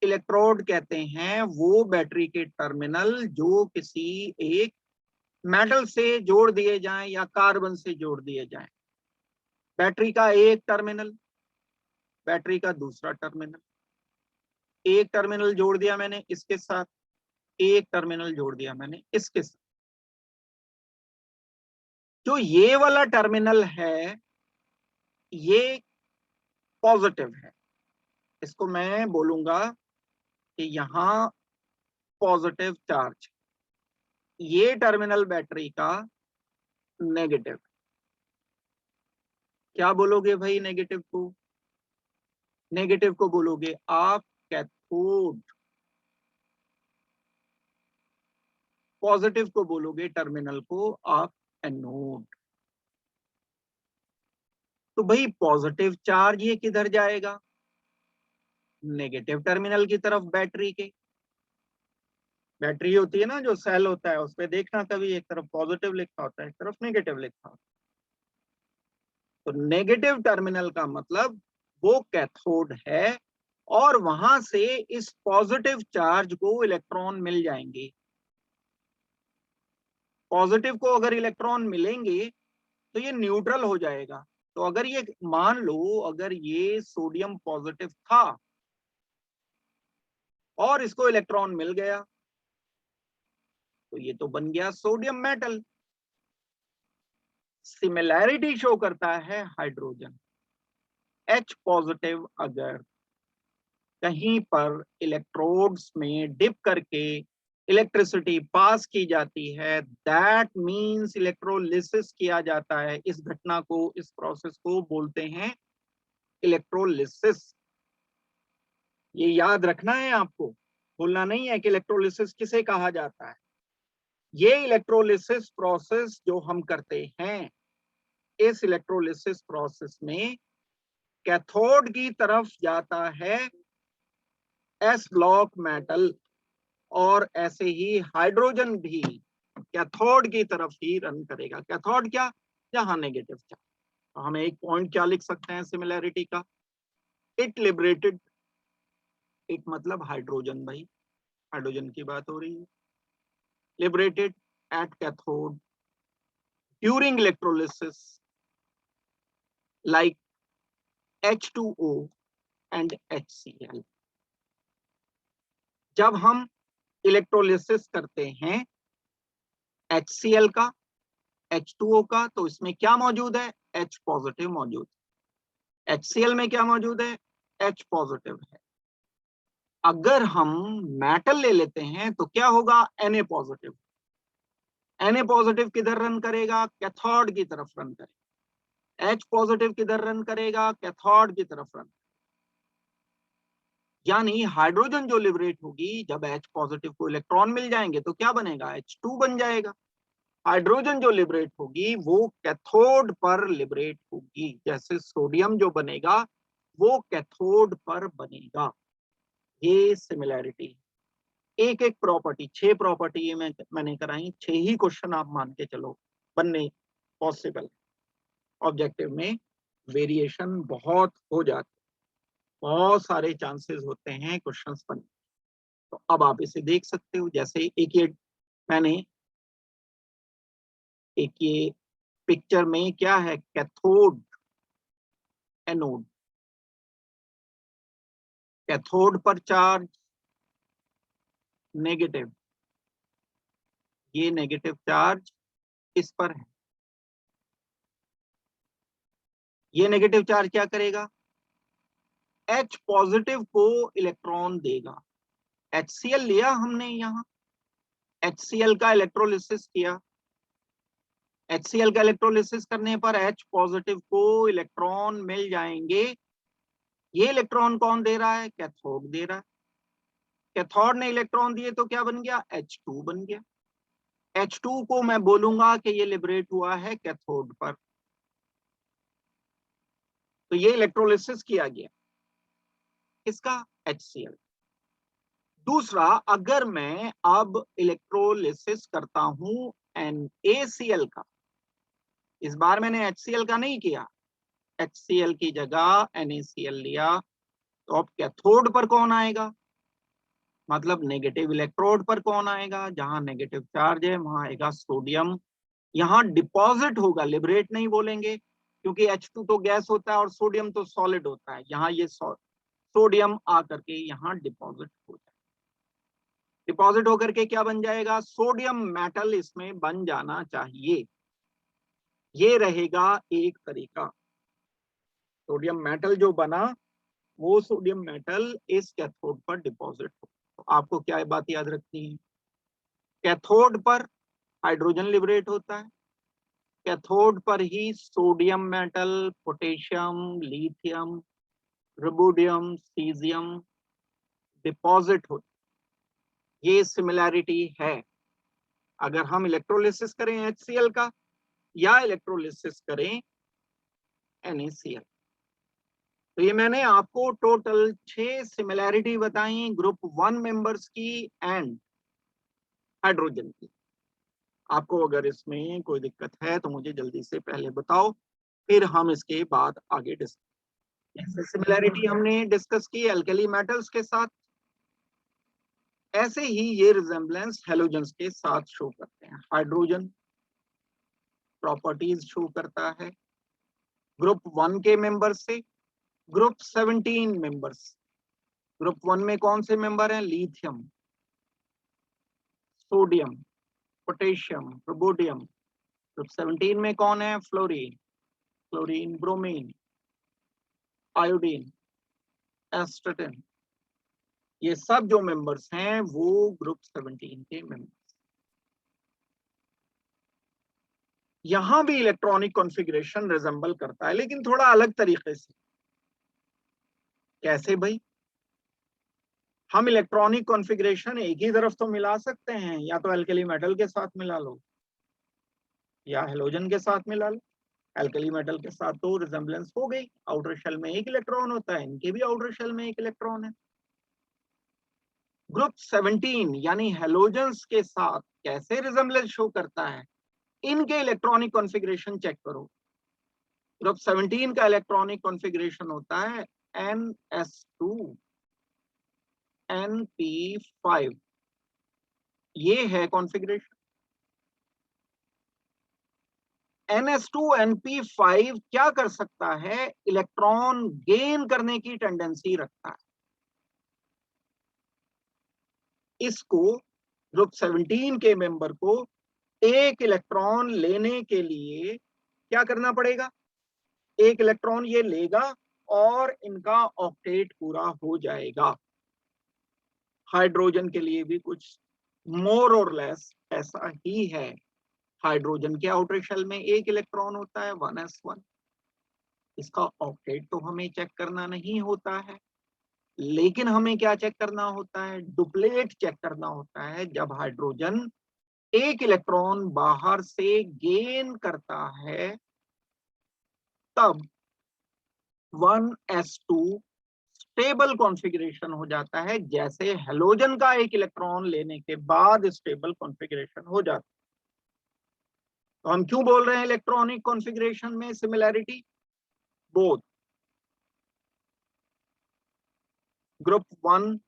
इलेक्ट्रोड कहते हैं वो बैटरी के टर्मिनल जो किसी एक मेटल से जोड़ दिए जाएं या कार्बन से जोड़ दिए जाएं। बैटरी का एक टर्मिनल, बैटरी का दूसरा टर्मिनल, एक टर्मिनल जोड़ दिया मैंने इसके साथ, एक टर्मिनल जोड़ दिया मैंने इसके साथ। जो ये वाला टर्मिनल है ये पॉजिटिव है, इसको मैं बोलूंगा कि यहां पॉजिटिव चार्ज। ये टर्मिनल बैटरी का नेगेटिव। क्या बोलोगे भाई नेगेटिव को? नेगेटिव को बोलोगे आप कैथोड, पॉजिटिव को बोलोगे टर्मिनल को आप एनोड। तो भाई पॉजिटिव चार्ज ये किधर जाएगा? नेगेटिव टर्मिनल की तरफ बैटरी के। बैटरी होती है ना, जो सेल होता है, उस पे देखना कभी एक तरफ पॉजिटिव लिखा होता है, एक तरफ नेगेटिव लिखा होता है। तो नेगेटिव टर्मिनल का मतलब वो कैथोड है और वहां से इस पॉजिटिव चार्ज को इलेक्ट्रॉन मिल जाएंगे। पॉजिटिव को अगर इलेक्ट्रॉन मिलेंगे तो ये न्यूट्रल हो जाएगा। तो अगर ये मान लो अगर ये सोडियम पॉजिटिव था और इसको इलेक्ट्रॉन मिल गया तो ये तो बन गया सोडियम मेटल। सिमिलैरिटी शो करता है हाइड्रोजन। H पॉजिटिव अगर कहीं पर इलेक्ट्रोड्स में डिप करके इलेक्ट्रिसिटी पास की जाती है, दैट मींस इलेक्ट्रोलिसिस किया जाता है। इस घटना को, इस प्रोसेस को बोलते हैं इलेक्ट्रोलिसिस। ये याद रखना है आपको, बोलना नहीं है कि इलेक्ट्रोलिसिस किसे कहा जाता है। ये इलेक्ट्रोलिसिस प्रोसेस जो हम करते हैं, इस इलेक्ट्रोलिसिस प्रोसेस में कैथोड की तरफ जाता है एस ब्लॉक मेटल और ऐसे ही हाइड्रोजन भी कैथोड की तरफ ही रन करेगा। कैथोड क्या? जहां नेगेटिव चार्ज। तो हम एक पॉइंट क्या लिख सकते हैं सिमिलैरिटी का? इट लिबरेटेड, इट मतलब हाइड्रोजन, भाई हाइड्रोजन की बात हो रही है। Liberated at cathode during electrolysis like H2O and HCl। जब हम इलेक्ट्रोलिसिस करते हैं HCl का, H2O का, तो इसमें क्या मौजूद है? H पॉजिटिव मौजूद है। HCl में क्या मौजूद है? H पॉजिटिव है। अगर हम मेटल ले लेते हैं तो क्या होगा? Na positive. Na पॉजिटिव किधर रन करेगा? कैथोड की तरफ रन करेगा। H पॉजिटिव किधर रन करेगा? कैथोड की तरफ रन। यानी हाइड्रोजन जो लिबरेट होगी, जब H पॉजिटिव को इलेक्ट्रॉन मिल जाएंगे तो क्या बनेगा? H2 बन जाएगा। हाइड्रोजन जो लिबरेट होगी वो कैथोड पर लिबरेट होगी। जैसे सोडियम जो बनेगा वो कैथोड पर बनेगा। ये सिमिलैरिटी। एक एक प्रॉपर्टी, 6 प्रॉपर्टी ये मैंने कराई। 6 ही क्वेश्चन आप मान के चलो बनने पॉसिबल। ऑब्जेक्टिव में वेरिएशन बहुत हो जाती, बहुत सारे चांसेस होते हैं क्वेश्चंस बनने। तो अब आप इसे देख सकते हो। जैसे एक ये मैंने, एक ये पिक्चर में क्या है? Cathode, anode. कैथोड पर चार्ज नेगेटिव, ये नेगेटिव चार्ज इस पर है। ये नेगेटिव चार्ज क्या करेगा? H पॉजिटिव को इलेक्ट्रॉन देगा। HCl लिया हमने यहां, HCl का इलेक्ट्रोलिसिस किया, HCl का इलेक्ट्रोलिसिस करने पर H पॉजिटिव को इलेक्ट्रॉन मिल जाएंगे। ये इलेक्ट्रॉन कौन दे रहा है? कैथोड दे रहा है। कैथोड ने इलेक्ट्रॉन दिए तो क्या बन गया? H2 बन गया। H2 को मैं बोलूंगा कि ये लिबरेट हुआ है कैथोड पर, तो ये इलेक्ट्रोलिसिस किया गया किसका? HCl। दूसरा, अगर मैं अब इलेक्ट्रोलिसिस करता हूं NaCl का, इस बार मैंने HCl का नहीं किया, HCl की जगह NaCl लिया, तो अब कैथोड पर कौन आएगा? मतलब नेगेटिव इलेक्ट्रोड पर कौन आएगा? जहां नेगेटिव चार्ज है वहां आएगा सोडियम। यहाँ डिपॉजिट होगा, लिबरेट नहीं बोलेंगे क्योंकि H2 तो गैस होता है और सोडियम तो सॉलिड होता है। यहाँ ये सोडियम आकर के यहाँ डिपॉजिट हो जाए, डिपॉजिट होकर के क्या बन जाएगा? सोडियम मेटल इसमें बन जाना चाहिए। ये रहेगा एक तरीका। सोडियम मेटल जो बना वो सोडियम मेटल इस कैथोड पर डिपॉजिट हो। तो आपको क्या बात याद रखनी है? कैथोड पर हाइड्रोजन लिबरेट होता है, कैथोड पर ही sodium metal, potassium, lithium, rubidium, caesium deposit होता है। ये सिमिलैरिटी है। अगर हम इलेक्ट्रोलिसिस करें HCl का या इलेक्ट्रोलिसिस करें NaCl, तो ये मैंने आपको टोटल 6 सिमिलैरिटी बताई ग्रुप 1 मेंबर्स की एंड हाइड्रोजन की। आपको अगर इसमें कोई दिक्कत है तो मुझे जल्दी से पहले बताओ, फिर हम इसके बाद आगे डिस्कस। सिमिलैरिटी हमने डिस्कस की एल्कली मेटल्स के साथ, ऐसे ही ये रिजेम्बलेंस हैलोजेंस के साथ शो करते हैं। हाइड्रोजन प्रॉपर्टीज शो करता है ग्रुप 1 के मेंबर से ग्रुप 17 मेंबर्स। ग्रुप 1 में कौन से मेंबर हैं? Lithium, sodium, potassium, rubidium. Group 17 में कौन है? Fluorine, chlorine, bromine, iodine, astatine. ये सब जो मेंबर्स हैं वो ग्रुप 17 के मेंबर्स। यहां भी इलेक्ट्रॉनिक कॉन्फ़िगरेशन रिजेंबल करता है, लेकिन थोड़ा अलग तरीके से। कैसे भाई? हम इलेक्ट्रॉनिक कॉन्फ़िगरेशन एक ही तरफ तो मिला सकते हैं, या तो एल्कली मेटल के साथ मिला लो या हेलोजन के साथ मिला लो। एल्कली मेटल के साथ तो रिजेंबलेंस हो गई, आउटर शेल में एक इलेक्ट्रॉन होता है, इनके भी आउटर शेल में एक इलेक्ट्रॉन है। ग्रुप 17 यानी हेलोजेंस के साथ कैसे रिजेंबलेंस शो करता है? इनके इलेक्ट्रॉनिक कॉन्फ़िगरेशन चेक करो। ग्रुप 17 का इलेक्ट्रॉनिक कॉन्फ़िगरेशन होता है NS2 NP5, ये है कॉन्फ़िगरेशन। NS2 NP5 क्या कर सकता है? इलेक्ट्रॉन गेन करने की टेंडेंसी रखता है। इसको ग्रुप 17 के मेंबर को एक इलेक्ट्रॉन लेने के लिए क्या करना पड़ेगा? एक इलेक्ट्रॉन ये लेगा और इनका ऑक्टेट पूरा हो जाएगा। हाइड्रोजन के लिए भी कुछ मोर और लेस ऐसा ही है। हाइड्रोजन के आउटर शेल में एक इलेक्ट्रॉन होता है 1s1। इसका ऑक्टेट तो हमें चेक करना नहीं होता है, लेकिन हमें क्या चेक करना होता है? डुप्लेट चेक करना होता है। जब हाइड्रोजन एक इलेक्ट्रॉन बाहर से गेन करता है तब 1s2 स्टेबल कॉन्फ़िगरेशन हो जाता है, जैसे हेलोजन का एक इलेक्ट्रॉन लेने के बाद स्टेबल कॉन्फ़िगरेशन हो जाता है। तो हम क्यों बोल रहे हैं इलेक्ट्रॉनिक कॉन्फ़िगरेशन में similarity? Both group 1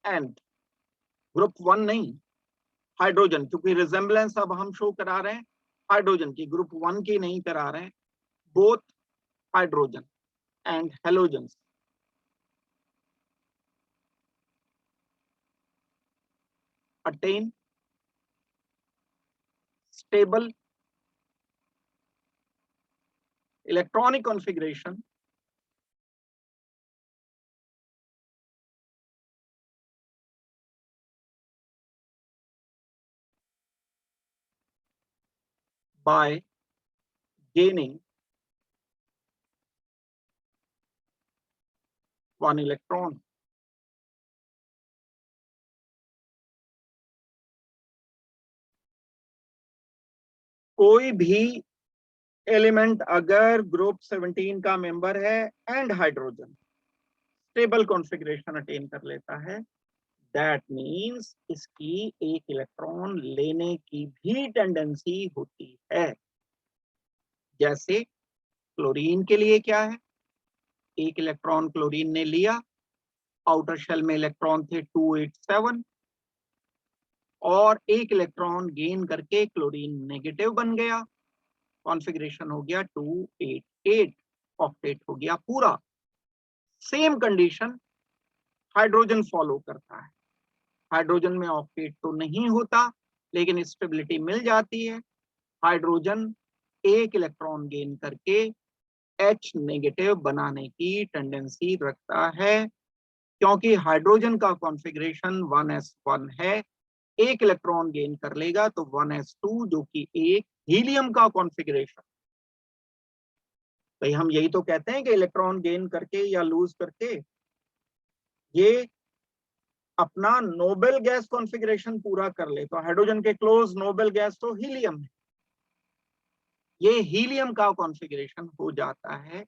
and group 1 नहीं, हाइड्रोजन, क्योंकि रिजेंबलेंस अब हम शो करा रहे हैं हाइड्रोजन की, ग्रुप 1 की नहीं करा रहे हैं। Both hydrogen and halogens attain stable electronic configuration by gaining 1 electron. कोई भी एलिमेंट अगर ग्रुप 17 का मेंबर है and hydrogen stable configuration attain कर लेता है, दैट मीन्स इसकी एक इलेक्ट्रॉन लेने की भी टेंडेंसी होती है। जैसे क्लोरीन के लिए क्या है, एक इलेक्ट्रॉन क्लोरीन ने लिया, आउटर शेल में इलेक्ट्रॉन थे 287 और एक इलेक्ट्रॉन गेन करके क्लोरीन नेगेटिव बन गया, कॉन्फ़िगरेशन हो गया 288, ऑक्टेट हो गया पूरा। सेम कंडीशन हाइड्रोजन फॉलो करता है। हाइड्रोजन में ऑक्टेट तो नहीं होता लेकिन स्टेबिलिटी मिल जाती है। हाइड्रोजन एक इलेक्ट्रॉन गेन करके H नेगेटिव बनाने की टेंडेंसी रखता है, क्योंकि हाइड्रोजन का कॉन्फ़िगरेशन 1s1 है, एक इलेक्ट्रॉन गेन कर लेगा तो 1s2 जो कि एक हीलियम का कॉन्फ़िगरेशन। भाई हम यही तो कहते हैं कि इलेक्ट्रॉन गेन करके या लूज करके ये अपना नोबेल गैस कॉन्फ़िगरेशन पूरा कर ले। तो हाइड्रोजन के क्लोज नोबेल गैस तो हीलियम है, ये हीलियम का कॉन्फ़िगरेशन हो जाता है,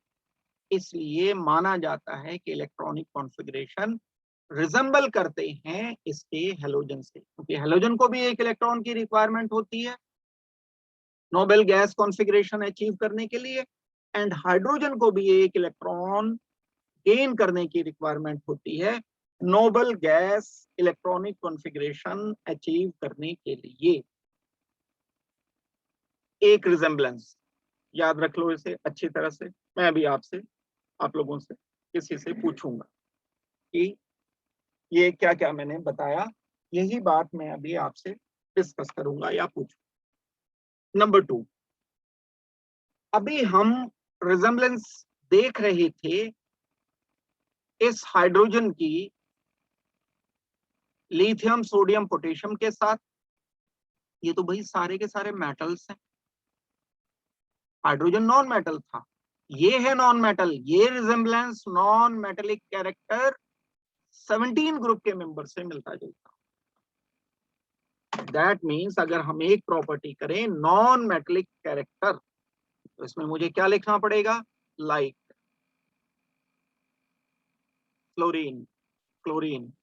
इसलिए माना जाता है कि इलेक्ट्रॉनिक कॉन्फ़िगरेशन रिजेंबल करते हैं इसके हेलोजन से, क्योंकि हेलोजन को भी एक इलेक्ट्रॉन की रिक्वायरमेंट होती है नोबेल गैस कॉन्फ़िगरेशन अचीव करने के लिए, एंड हाइड्रोजन को भी एक इलेक्ट्रॉन गेन करने की रिक्वायरमेंट होती है noble gas electronic configuration achieve करने के लिए। एक रिजेंबलेंस याद रख लो इसे अच्छी तरह से। मैं अभी आपसे, आप लोगों से किसी से पूछूंगा कि ये क्या क्या मैंने बताया, यही बात मैं अभी आपसे डिस्कस करूंगा या पूछूंगा। नंबर 2, अभी हम रिजेंबलेंस देख रहे थे इस हाइड्रोजन की लिथियम सोडियम पोटेशियम के साथ। ये तो भाई सारे के सारे मेटल्स हैं, हाइड्रोजन नॉन मेटल था, ये है नॉन मेटल। ये resemblance non metallic character 17 group के मेंबर से मिलता जुलता। दैट मीन्स अगर हम एक प्रॉपर्टी करें नॉन मेटेलिक कैरेक्टर, तो इसमें मुझे क्या लिखना पड़ेगा, like chlorine, chlorine,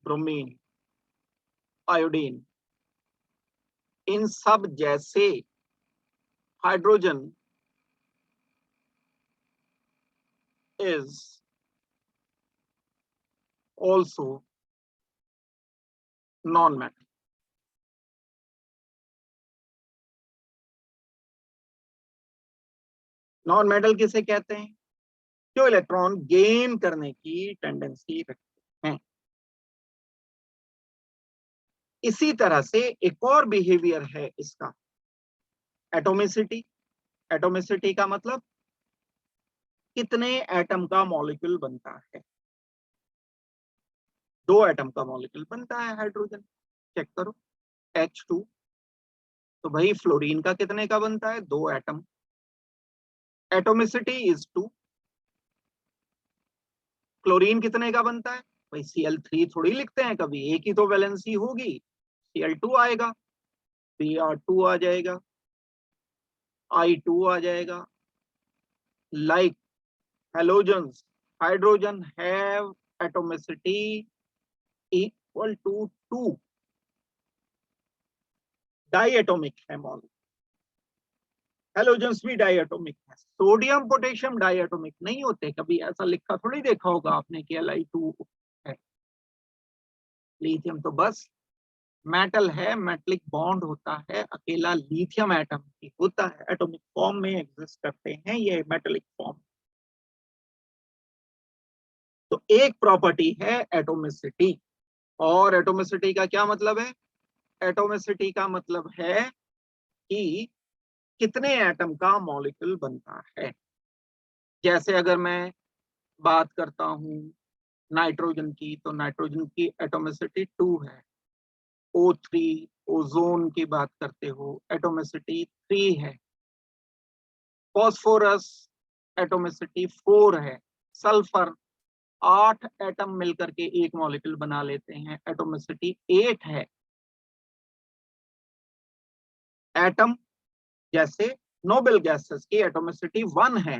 bromine, iodine, इन सब जैसे hydrogen is also non metal. Non metal किसे कहते हैं, जो इलेक्ट्रॉन गेन करने की टेंडेंसी रखते हैं। इसी तरह से एक और बिहेवियर है इसका, एटोमिसिटी। एटोमिसिटी का मतलब कितने एटम का मॉलिक्यूल बनता है। 2 एटम का मॉलिक्यूल बनता है हाइड्रोजन, चेक करो H2। तो भाई फ्लोरीन का कितने का बनता है, 2 एटम, एटोमिसिटी इज 2। क्लोरीन कितने का बनता है, भाई Cl3 थोड़ी लिखते हैं कभी, एक ही तो वैलेंसी होगी, Cl2 आएगा, Br2 आ जाएगा, I2 आ जाएगा। Like halogens, hydrogen have atomicity equal to 2, diatomic है मॉलिक्यूल। हेलोजन्स भी डाइएटोमिक है, सोडियम पोटेशियम डाइएटोमिक नहीं होते, कभी ऐसा लिखा थोड़ी देखा होगा आपने कि Li2 है। लिथियम तो बस मेटल है, मेटलिक बॉन्ड होता है, अकेला लिथियम एटम ही होता है, एटॉमिक फॉर्म में एग्जिस्ट करते हैं ये मेटलिक फॉर्म। तो एक प्रॉपर्टी है एटोमिसिटी, और एटोमिसिटी का क्या मतलब है, एटोमिसिटी का मतलब है कि कितने एटम का मॉलिक्यूल बनता है। जैसे अगर मैं बात करता हूं नाइट्रोजन की, तो नाइट्रोजन की एटोमिसिटी 2 है, O3 ओजोन की बात करते हो, एटोमिसिटी 3 है। फॉस्फोरस एटोमिसिटी 4 है। सल्फर 8 एटम मिलकर के एक मॉलिक्यूल बना लेते हैं, एटोमिसिटी 8 है। एटम जैसे नोबल गैसेस की एटोमिसिटी 1 है।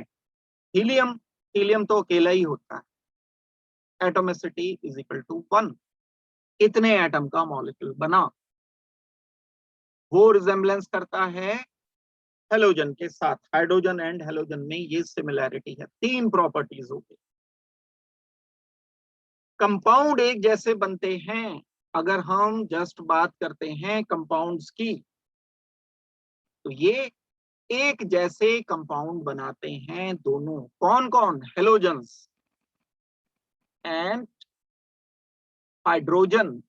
हीलियम, हीलियम तो अकेला ही होता है, एटोमिसिटी इज इक्वल टू 1। कितने एटम का मॉलिक्यूल बना, वो रिजेम्बलेंस करता है हेलोजन के साथ। हाइड्रोजन एंड हेलोजन में ये सिमिलैरिटी है। 3 प्रॉपर्टीज हो गई। कंपाउंड एक जैसे बनते हैं। अगर हम जस्ट बात करते हैं कंपाउंड्स की, तो ये एक जैसे कंपाउंड बनाते हैं दोनों। कौन कौन? हेलोजन्स एंड हाइड्रोजन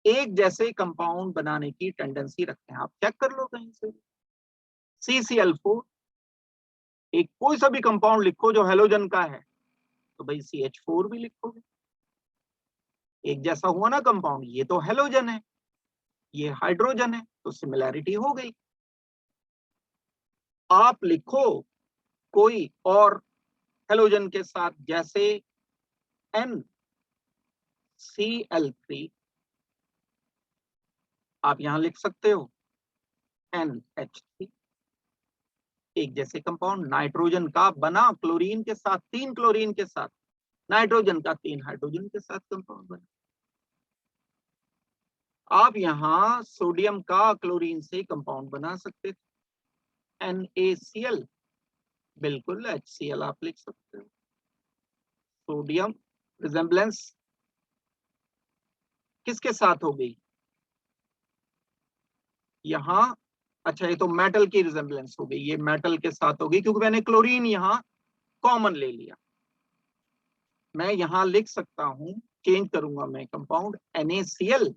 एक जैसे कंपाउंड बनाने की टेंडेंसी रखते हैं। आप चेक कर लो कहीं से, CCl4, एक कोई सा भी कंपाउंड लिखो जो हेलोजन का है, तो भाई CH4 भी लिखोगे। एक जैसा हुआ ना कंपाउंड, ये तो हेलोजन है, ये हाइड्रोजन है, तो सिमिलैरिटी हो गई। आप लिखो कोई और हेलोजन के साथ, जैसे NCl3, आप यहां लिख सकते हो NH3। एक जैसे कंपाउंड नाइट्रोजन का बना क्लोरीन के साथ, 3 क्लोरीन के साथ, नाइट्रोजन का 3 हाइड्रोजन के साथ कंपाउंड बना। आप यहां सोडियम का क्लोरीन से कंपाउंड बना सकते थे, NaCl, बिल्कुल HCl आप लिख सकते हो। सोडियम रिजेम्बलेंस किसके साथ हो गई यहां? अच्छा, ये तो मेटल की रिजेम्बलेंस हो गई, ये मेटल के साथ हो गई क्योंकि मैंने क्लोरीन यहां कॉमन ले लिया। मैं यहां लिख सकता हूं, चेंज करूंगा मैं कंपाउंड, NaCl,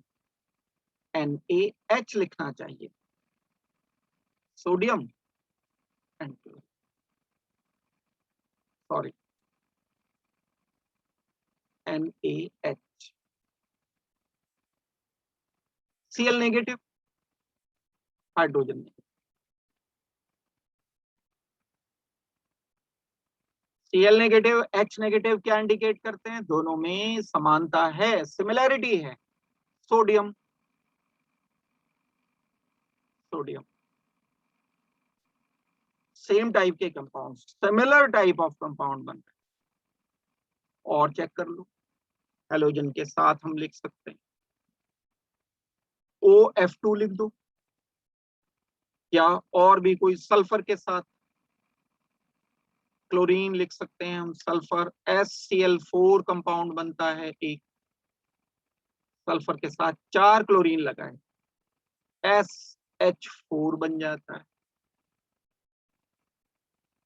NaH लिखना चाहिए, sodium and sorry NaH। Cl negative, hydrogen negative. Cl negative, H negative क्या इंडिकेट करते हैं? दोनों में समानता है, सिमिलैरिटी है। सोडियम, सोडियम, सेम टाइप के compound, similar type of compound बनते हैं। और चेक कर लो, हेलोजन के साथ हम लिख सकते हैं OF2 लिख दो, या और भी कोई सल्फर के साथ क्लोरीन लिख सकते हैं हम, सल्फर SCl4 कंपाउंड बनता है। एक सल्फर के साथ 4 क्लोरीन लगाए, SH4 बन जाता है,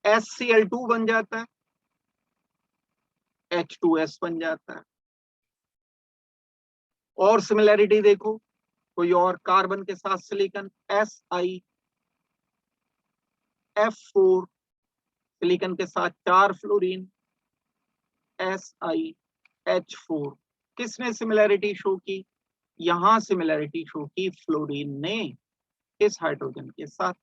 SCl2 बन जाता है, H2S बन जाता है। और सिमिलैरिटी देखो, कोई और कार्बन के साथ सिलिकॉन, SiF4, सिलिकॉन के साथ 4 फ्लोरीन, SiH4। किसने सिमिलैरिटी शो की? यहां सिमिलैरिटी शो की फ्लोरीन ने, किस? हाइड्रोजन के साथ।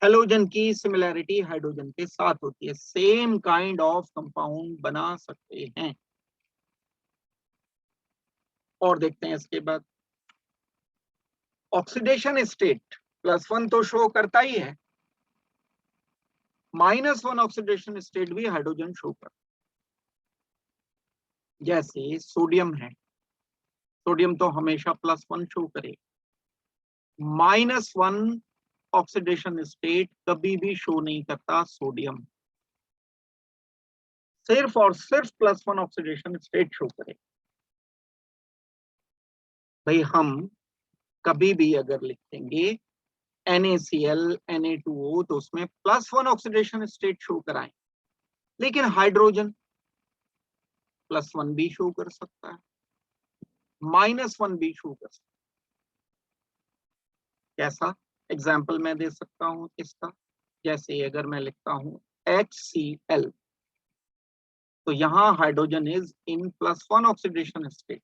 हेलोजन की सिमिलैरिटी हाइड्रोजन के साथ होती है, सेम काइंड ऑफ कंपाउंड बना सकते हैं। और देखते हैं इसके बाद, ऑक्सीडेशन स्टेट +1 तो शो करता ही है, -1 ऑक्सीडेशन स्टेट भी हाइड्रोजन शो करता है। जैसे सोडियम है, सोडियम तो हमेशा +1 शो करेगा, -1 ऑक्सीडेशन स्टेट कभी भी शो नहीं करता सोडियम, सिर्फ और सिर्फ +1 ऑक्सीडेशन स्टेट शो करेगा। भाई हम कभी भी अगर लिखेंगे NaCl Na2O, तो उसमें +1 ऑक्सीडेशन स्टेट शो कराएं, लेकिन हाइड्रोजन +1 भी शो कर सकता है, -1 भी शो कर सकता है। कैसा एग्जाम्पल मैं दे सकता हूं इसका? जैसे अगर मैं लिखता हूं HCl, तो यहां hydrogen is in +1 oxidation state,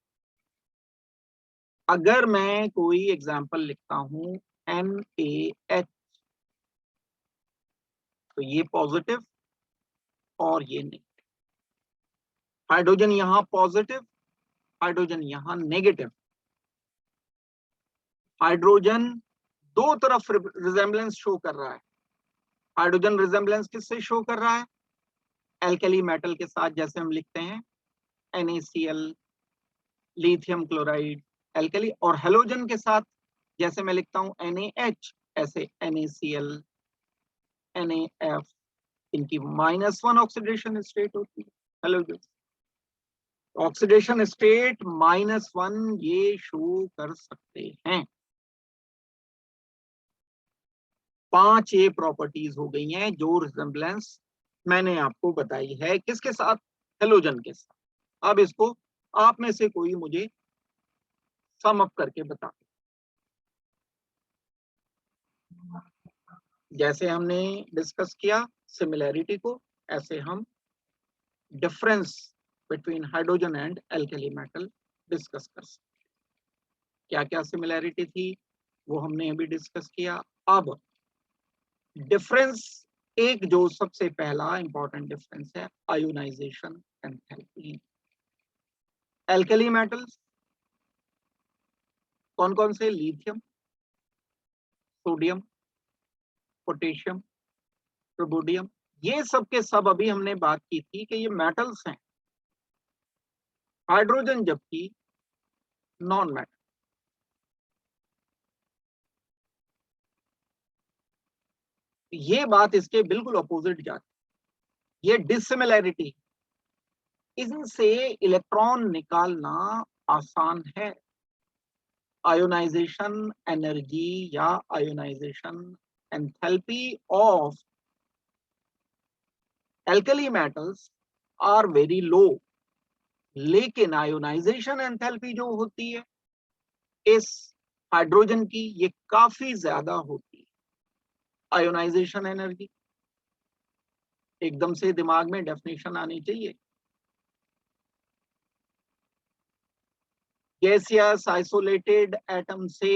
अगर मैं कोई एग्जाम्पल लिखता हूं NaH, तो ये पॉजिटिव और ये नेगेटिव, हाइड्रोजन यहां पॉजिटिव, हाइड्रोजन यहां नेगेटिव। हाइड्रोजन दो तरफ रिजेम्बलेंस शो कर रहा है। हाइड्रोजन रिजेम्बलेंस किससे शो कर रहा है? एल्कली मेटल के साथ, जैसे हम लिखते हैं NaCl, लिथियम क्लोराइड, एल्कली। और हेलोजन के साथ जैसे मैं लिखता हूं NaH, ऐसे NaCl, NaF, इनकी -1 ऑक्सीडेशन स्टेट होती है हेलोजन। ऑक्सीडेशन स्टेट -1 ये शो कर सकते हैं। 5 ये प्रॉपर्टीज हो गई हैं जो रिजेम्बलेंस मैंने आपको बताई है। किसके साथ? हेलोजन के साथ। अब इसको आप में से कोई मुझे सम अप करके बता। जैसे हमने डिस्कस किया सिमिलैरिटी को, ऐसे हम difference between hydrogen and alkali metal discuss कर सकते। क्या क्या सिमिलैरिटी थी वो हमने अभी डिस्कस किया। अब डिफरेंस, एक जो सबसे पहला इंपॉर्टेंट डिफरेंस है आयोनाइजेशन एंथैल्पी। एल्कली मेटल्स कौन कौन से? लिथियम, सोडियम, पोटेशियम, रुबिडियम, ये सब के सब अभी हमने बात की थी कि ये मेटल्स हैं। हाइड्रोजन जबकि नॉन मेटल। ये बात इसके बिल्कुल अपोजिट जाती, ये डिसिमिलैरिटी। इनसे इलेक्ट्रॉन निकालना आसान है। आयोनाइजेशन एनर्जी या ionisation enthalpy of alkali metals are very low, लेकिन आयोनाइजेशन एंथैल्पी जो होती है इस हाइड्रोजन की, ये काफी ज्यादा होती है। आयोनाइजेशन एनर्जी एकदम से दिमाग में डेफिनेशन आनी चाहिए। गैसियस आइसोलेटेड एटम से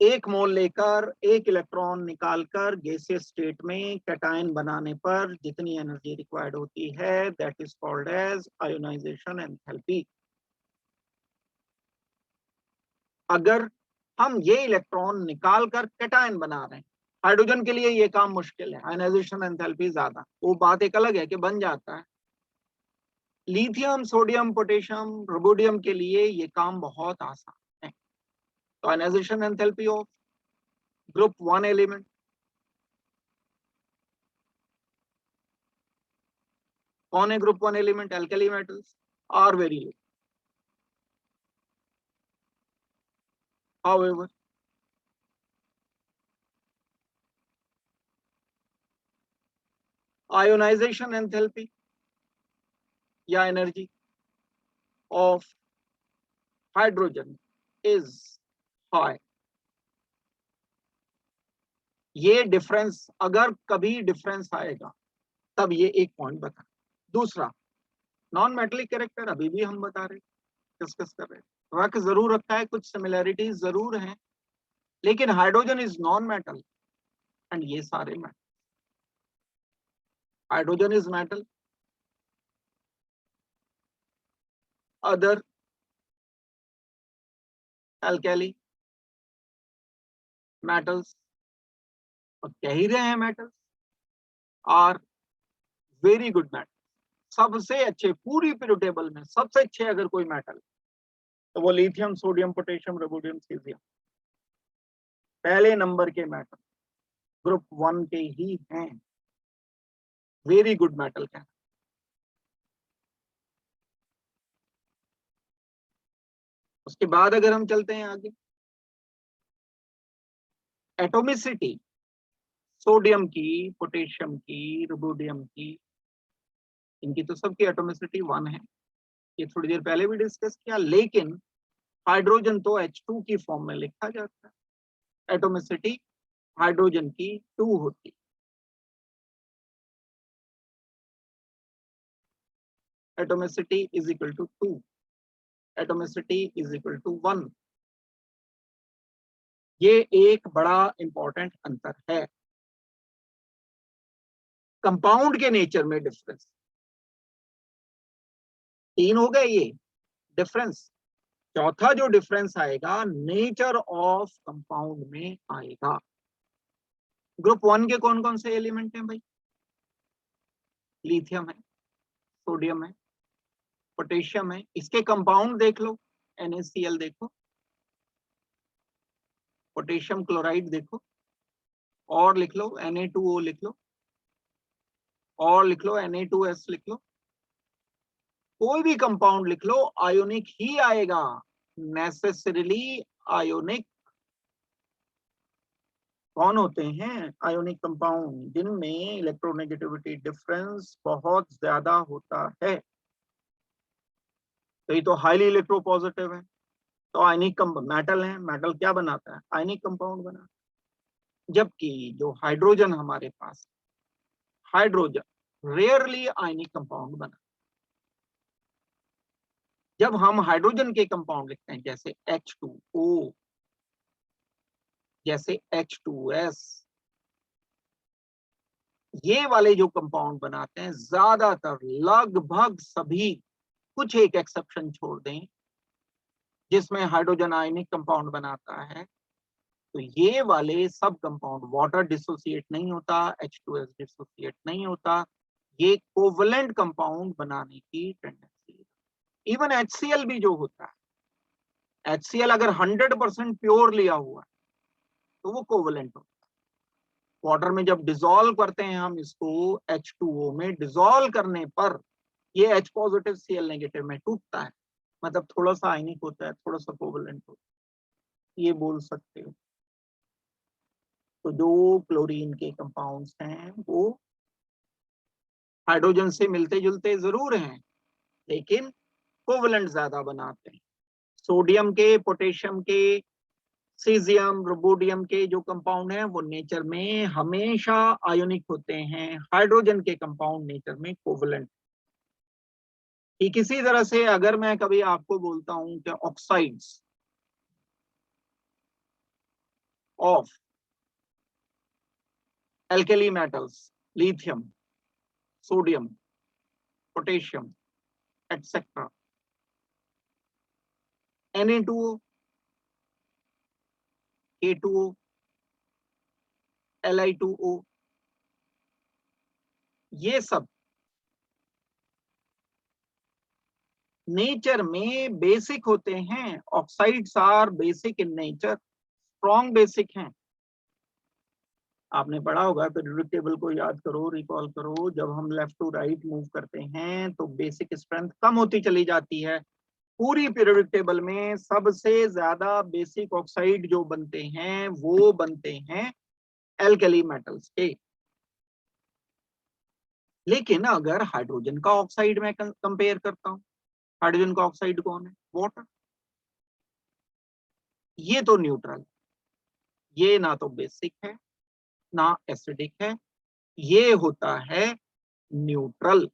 एक मोल लेकर एक इलेक्ट्रॉन निकालकर गैसियस स्टेट में कैटायन बनाने पर जितनी एनर्जी रिक्वायर्ड होती है that is called as ionisation enthalpy. अगर हम ये इलेक्ट्रॉन निकालकर कैटायन बना रहे हैं, हाइड्रोजन के लिए ये काम मुश्किल है, आयोनाइजेशन एंथैल्पी ज्यादा, वो बात एक अलग है कि बन जाता है। लिथियम, सोडियम, पोटेशियम, रुबिडियम के लिए ये काम बहुत आसान है। तो ionisation enthalpy of group 1 element, कौन है group 1 element? Alkali metals are very low. However, ionization enthalpy या energy of hydrogen is high. ये डिफरेंस, अगर कभी डिफरेंस आएगा तब ये एक पॉइंट बता। दूसरा, नॉन मेटेलिक कैरेक्टर अभी भी हम बता रहे, डिस्कस कर रहे, रख जरूर रखा है, कुछ सिमिलैरिटीज जरूर हैं, लेकिन hydrogen is non metal and ये सारे metal. Hydrogen is metal, other alkali metals, और कह ही रहे हैं metals, are very good metal. सबसे अच्छे पूरी पीरियड टेबल में सबसे अच्छे अगर कोई मेटल तो वो lithium, sodium, potassium, rubidium, caesium पहले नंबर के मेटल ग्रुप 1 के ही हैं, वेरी गुड मेटल का। उसके बाद अगर हम चलते हैं आगे, एटोमिसिटी सोडियम की, पोटेशियम की, रुबिडियम की, इनकी तो सबकी एटोमिसिटी 1 है, ये थोड़ी देर पहले भी डिस्कस किया। लेकिन हाइड्रोजन तो H2 की फॉर्म में लिखा जाता है, एटोमिसिटी हाइड्रोजन की 2 होती है, atomicity is equal to 2। Atomicity is equal to 1। ये एक बड़ा इंपॉर्टेंट अंतर है कंपाउंड के नेचर में डिफरेंस। 3 हो गए ये डिफरेंस। चौथा जो डिफरेंस आएगा नेचर ऑफ कंपाउंड में आएगा। ग्रुप 1 के कौन कौन से एलिमेंट हैं भाई? लिथियम है, सोडियम है, पोटेशियम है। इसके कंपाउंड देख लो, NaCl देखो, पोटेशियम क्लोराइड देखो, और लिख लो Na2O लिख लो, और लिख लो Na2S लिख लो। कोई भी कंपाउंड लिख लो आयोनिक ही आएगा, नेसेसरीली आयोनिक। कौन होते हैं आयोनिक कंपाउंड? जिनमें इलेक्ट्रोनेगेटिविटी डिफरेंस बहुत ज्यादा होता है। तो ये तो हाईली इलेक्ट्रोपॉजिटिव है, तो आयनिक मेटल है। मेटल क्या बनाता है? आयनिक कंपाउंड बनाता है। जबकि जो हाइड्रोजन हमारे पास, हाइड्रोजन रेयरली आयनिक कंपाउंड बना। जब हम हाइड्रोजन के कंपाउंड लिखते हैं जैसे H2O, जैसे H2S, ये वाले जो कंपाउंड बनाते हैं ज्यादातर, लगभग सभी, कुछ एक एक्सेप्शन छोड़ दें जिसमें हाइड्रोजन आयनिक कंपाउंड बनाता है, तो ये वाले सब कंपाउंड वाटर डिसोसिएट नहीं होता, H2S डिसोसिएट नहीं होता, ये कोवलेंट कंपाउंड बनाने की टेंडेंसी। इवन HCl भी जो होता है, HCl अगर 100% प्योर लिया हुआ है तो वो कोवलेंट होता है। वाटर में जब डिसॉल्व करते हैं हम इसको, H2O में डिसॉल्व करने पर ये H पॉजिटिव Cl नेगेटिव में टूटता है, मतलब थोड़ा सा आयनिक होता है, थोड़ा सा कोवलेंट होता है, ये बोल सकते हो। तो जो क्लोरीन के कंपाउंड्स हैं वो हाइड्रोजन से मिलते जुलते जरूर हैं, लेकिन कोवलेंट ज्यादा बनाते हैं। सोडियम के, पोटेशियम के, सीजियम, रुबोडियम के जो कंपाउंड हैं वो नेचर में हमेशा आयोनिक होते हैं। हाइड्रोजन के कंपाउंड नेचर में कोवलेंट। ठीक इसी तरह से अगर मैं कभी आपको बोलता हूं कि oxides of alkali metals, lithium, sodium, potassium, etcetera, Na2O, K2O, Li2O, ये सब नेचर में बेसिक होते हैं। Oxides are basic in nature, strong basic हैं। आपने पढ़ा होगा, पीरियोडिक टेबल को याद करो, रिकॉल करो, जब हम लेफ्ट टू राइट मूव करते हैं तो बेसिक स्ट्रेंथ कम होती चली जाती है। पूरी पीरियोडिक टेबल में सबसे ज्यादा बेसिक ऑक्साइड जो बनते हैं वो बनते हैं एल्कली मेटल्स के। लेकिन अगर हाइड्रोजन का ऑक्साइड में कंपेयर करता हूं, हाइड्रोजन का ऑक्साइड कौन है? वाटर। ये तो न्यूट्रल, ये ना तो बेसिक है ना एसिडिक है, ये होता है neutral.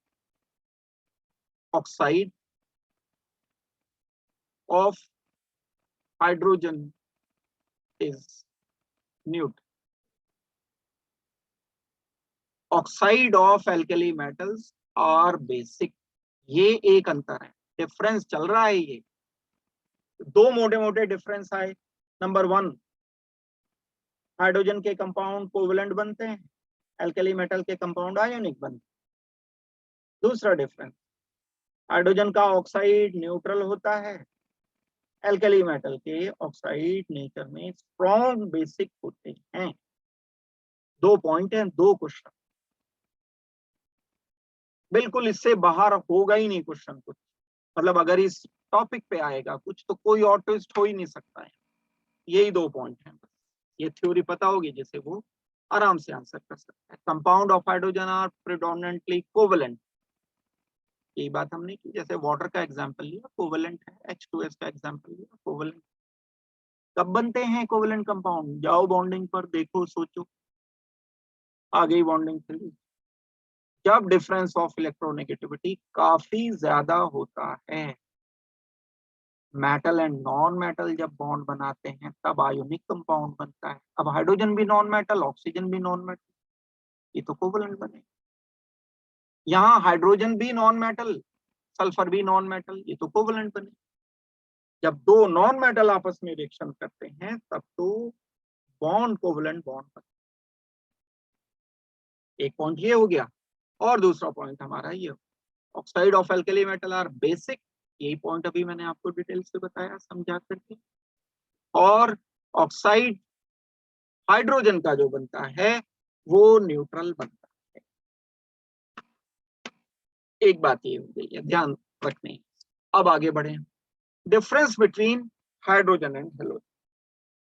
Oxide of hydrogen is neutral, oxide of alkali metals are basic. ये एक अंतर है, डिफरेंस चल रहा है। ये दो मोटे मोटे डिफरेंस आए। नंबर 1, हाइड्रोजन के कंपाउंड कोवलेंट बनते हैं, एल्कली मेटल के कंपाउंड आयोनिक बनते हैं। दूसरा डिफरेंस, हाइड्रोजन का ऑक्साइड न्यूट्रल होता है, एल्कली मेटल के ऑक्साइड नेचर में स्ट्रॉन्ग बेसिक होते हैं। 2 पॉइंट हैं, 2 क्वेश्चन, बिल्कुल इससे बाहर होगा ही नहीं क्वेश्चन कुछ। मतलब अगर इस टॉपिक पे आएगा कुछ तो कोई और ट्विस्ट हो ही नहीं सकता है। यही 2 पॉइंट हैं बस। ये थ्योरी पता होगी जैसे वो आराम से आंसर कर सकता है। Compound of hydrogen are predominantly covalent, यही बात हमने की। जैसे वाटर का एग्जांपल लिया, कोवलेंट है। H2S का एग्जांपल लिया, कोवलेंट। कब बनते हैं कोवलेंट कंपाउंड? जाओ बॉन्डिंग पर देखो, सोचो, आ गई बॉन्डिंग थ्योरी। जब डिफरेंस ऑफ इलेक्ट्रोनेगेटिविटी काफी ज्यादा होता है, मेटल एंड नॉन मेटल जब बॉन्ड बनाते हैं तब आयोनिक कंपाउंड बनता है। अब हाइड्रोजन भी नॉन मेटल, ऑक्सीजन भी नॉन मेटल, ये तो कोवलेंट बने। यहाँ हाइड्रोजन भी नॉन मेटल, सल्फर भी नॉन मेटल, ये तो कोवलेंट बने। जब दो नॉन मेटल आपस में रिएक्शन करते हैं तब तो बॉन्ड कोवलेंट बॉन्ड बनता है। एक पॉइंट ये हो गया, और दूसरा पॉइंट हमारा ये, oxide of alkali metal are basic, यही पॉइंट अभी मैंने आपको डिटेल से बताया समझा करके। और ऑक्साइड हाइड्रोजन का जो बनता है वो न्यूट्रल बनता है। एक बात ये हो गई है, ध्यान रखने। अब आगे बढ़े, difference between hydrogen and halogen.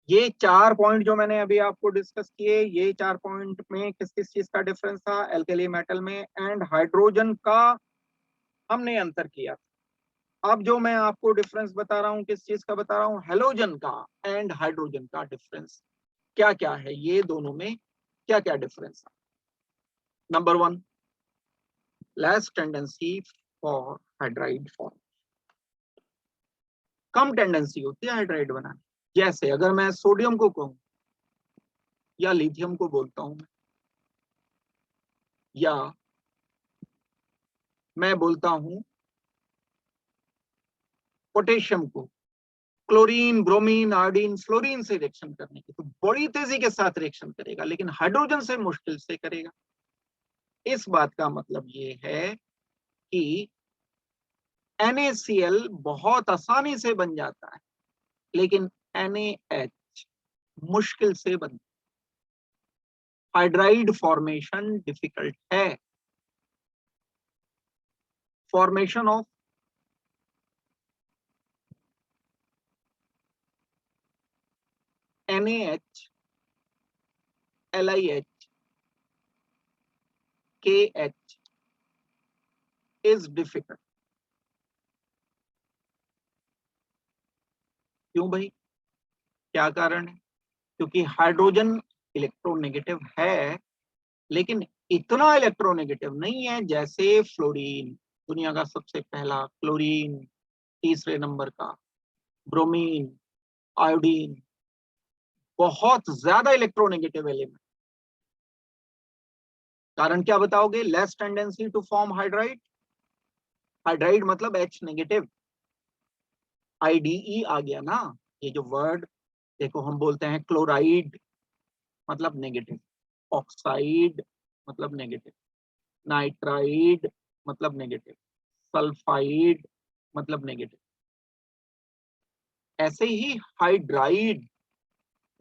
ये 4 पॉइंट जो मैंने अभी आपको डिस्कस किए, ये 4 पॉइंट में किस किस चीज का डिफरेंस था, एल्कली मेटल में एंड हाइड्रोजन का हमने अंतर किया। अब जो मैं आपको डिफरेंस बता रहा हूँ, किस चीज का बता रहा हूँ, हेलोजन का एंड हाइड्रोजन का डिफरेंस क्या क्या है, ये दोनों में क्या क्या डिफरेंस है। Number 1, less tendency for hydride form, come tendency होती है हाइड्राइड बनाने। जैसे अगर मैं सोडियम को कहूं या लिथियम को बोलता हूं, या मैं बोलता हूं पोटेशियम को, क्लोरीन, ब्रोमीन, आयोडीन, फ्लोरीन से रिएक्शन करने की, तो बड़ी तेजी के साथ रिएक्शन करेगा, लेकिन हाइड्रोजन से मुश्किल से करेगा। इस बात का मतलब ये है कि NaCl बहुत आसानी से बन जाता है, लेकिन NaH मुश्किल से बनता है। हाइड्राइड फॉर्मेशन डिफिकल्ट है। Formation of NaH, LiH, KH is difficult. क्यों भाई, क्या कारण है? क्योंकि हाइड्रोजन इलेक्ट्रोनेगेटिव है, लेकिन इतना इलेक्ट्रोनेगेटिव नहीं है जैसे फ्लोरीन, दुनिया का सबसे पहला क्लोरीन, तीसरे नंबर का ब्रोमीन, आयोडीन, बहुत ज्यादा इलेक्ट्रोनेगेटिव एलिमेंट। कारण क्या बताओगे? Less tendency to form hydride, hydride मतलब H नेगेटिव, IDE आ गया ना, ये जो वर्ड देखो, हम बोलते हैं क्लोराइड मतलब नेगेटिव, ऑक्साइड मतलब नेगेटिव, नाइट्राइड मतलब नेगेटिव, सल्फाइड मतलब नेगेटिव। ऐसे ही hydride,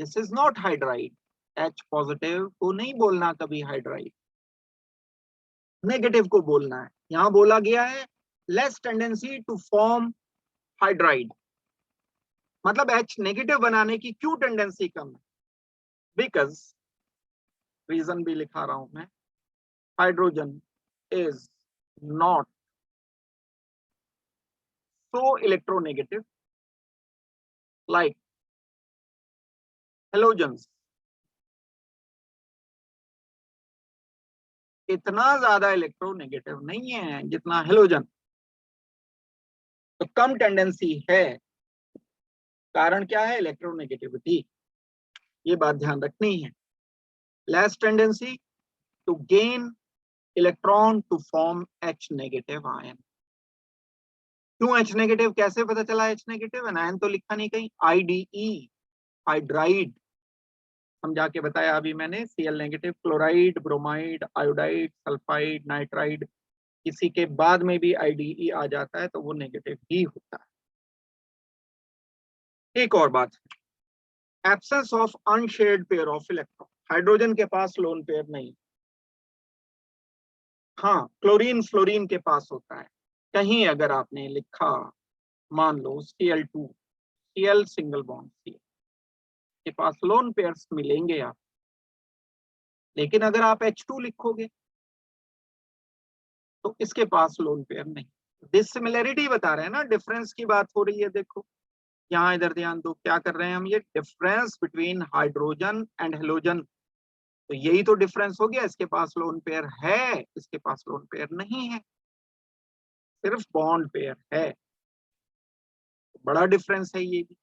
this is not hydride, H positive को नहीं बोलना कभी हाइड्राइड, नेगेटिव को बोलना है। यहां बोला गया है less tendency to form hydride, मतलब H नेगेटिव बनाने की क्यों टेंडेंसी कम है? बिकॉज, रीजन भी लिखा रहा हूं मैं, hydrogen is not so electronegative like halogens। इतना ज्यादा इलेक्ट्रोनेगेटिव नहीं है जितना हेलोजन, तो कम टेंडेंसी है। कारण क्या है? इलेक्ट्रोनेगेटिविटी, ये बात ध्यान रखनी है। Less tendency to gain electron to form H negative ion. क्यों H नेगेटिव? कैसे पता चला H नेगेटिव? आयन तो लिखा नहीं कहीं, IDE, हाइड्राइड समझा के बताया अभी मैंने, Cl negative, chloride, bromide, iodide, sulphide, nitride, किसी के बाद में भी IDE आ जाता है तो वो नेगेटिव ही होता है। एक और बात, absence of unshared pair of electron, hydrogen के पास लोन पेयर नहीं। हाँ, क्लोरीन फ्लोरीन के पास होता है। कहीं अगर आपने लिखा, मान लो Cl2, Cl single bond Cl के पास लोन पेयर्स मिलेंगे आप, लेकिन अगर आप H2 लिखोगे तो इसके पास लोन पेयर नहीं। डिसिमिलरिटी बता रहे हैं ना, डिफरेंस की बात हो रही है। देखो यहाँ इधर ध्यान दो, क्या कर रहे हैं हम, ये difference between hydrogen and halogen, तो यही तो डिफरेंस हो गया। इसके पास लोन पेयर है, इसके पास लोन पेयर नहीं है, सिर्फ बॉन्ड पेयर है। बड़ा डिफरेंस है ये भी।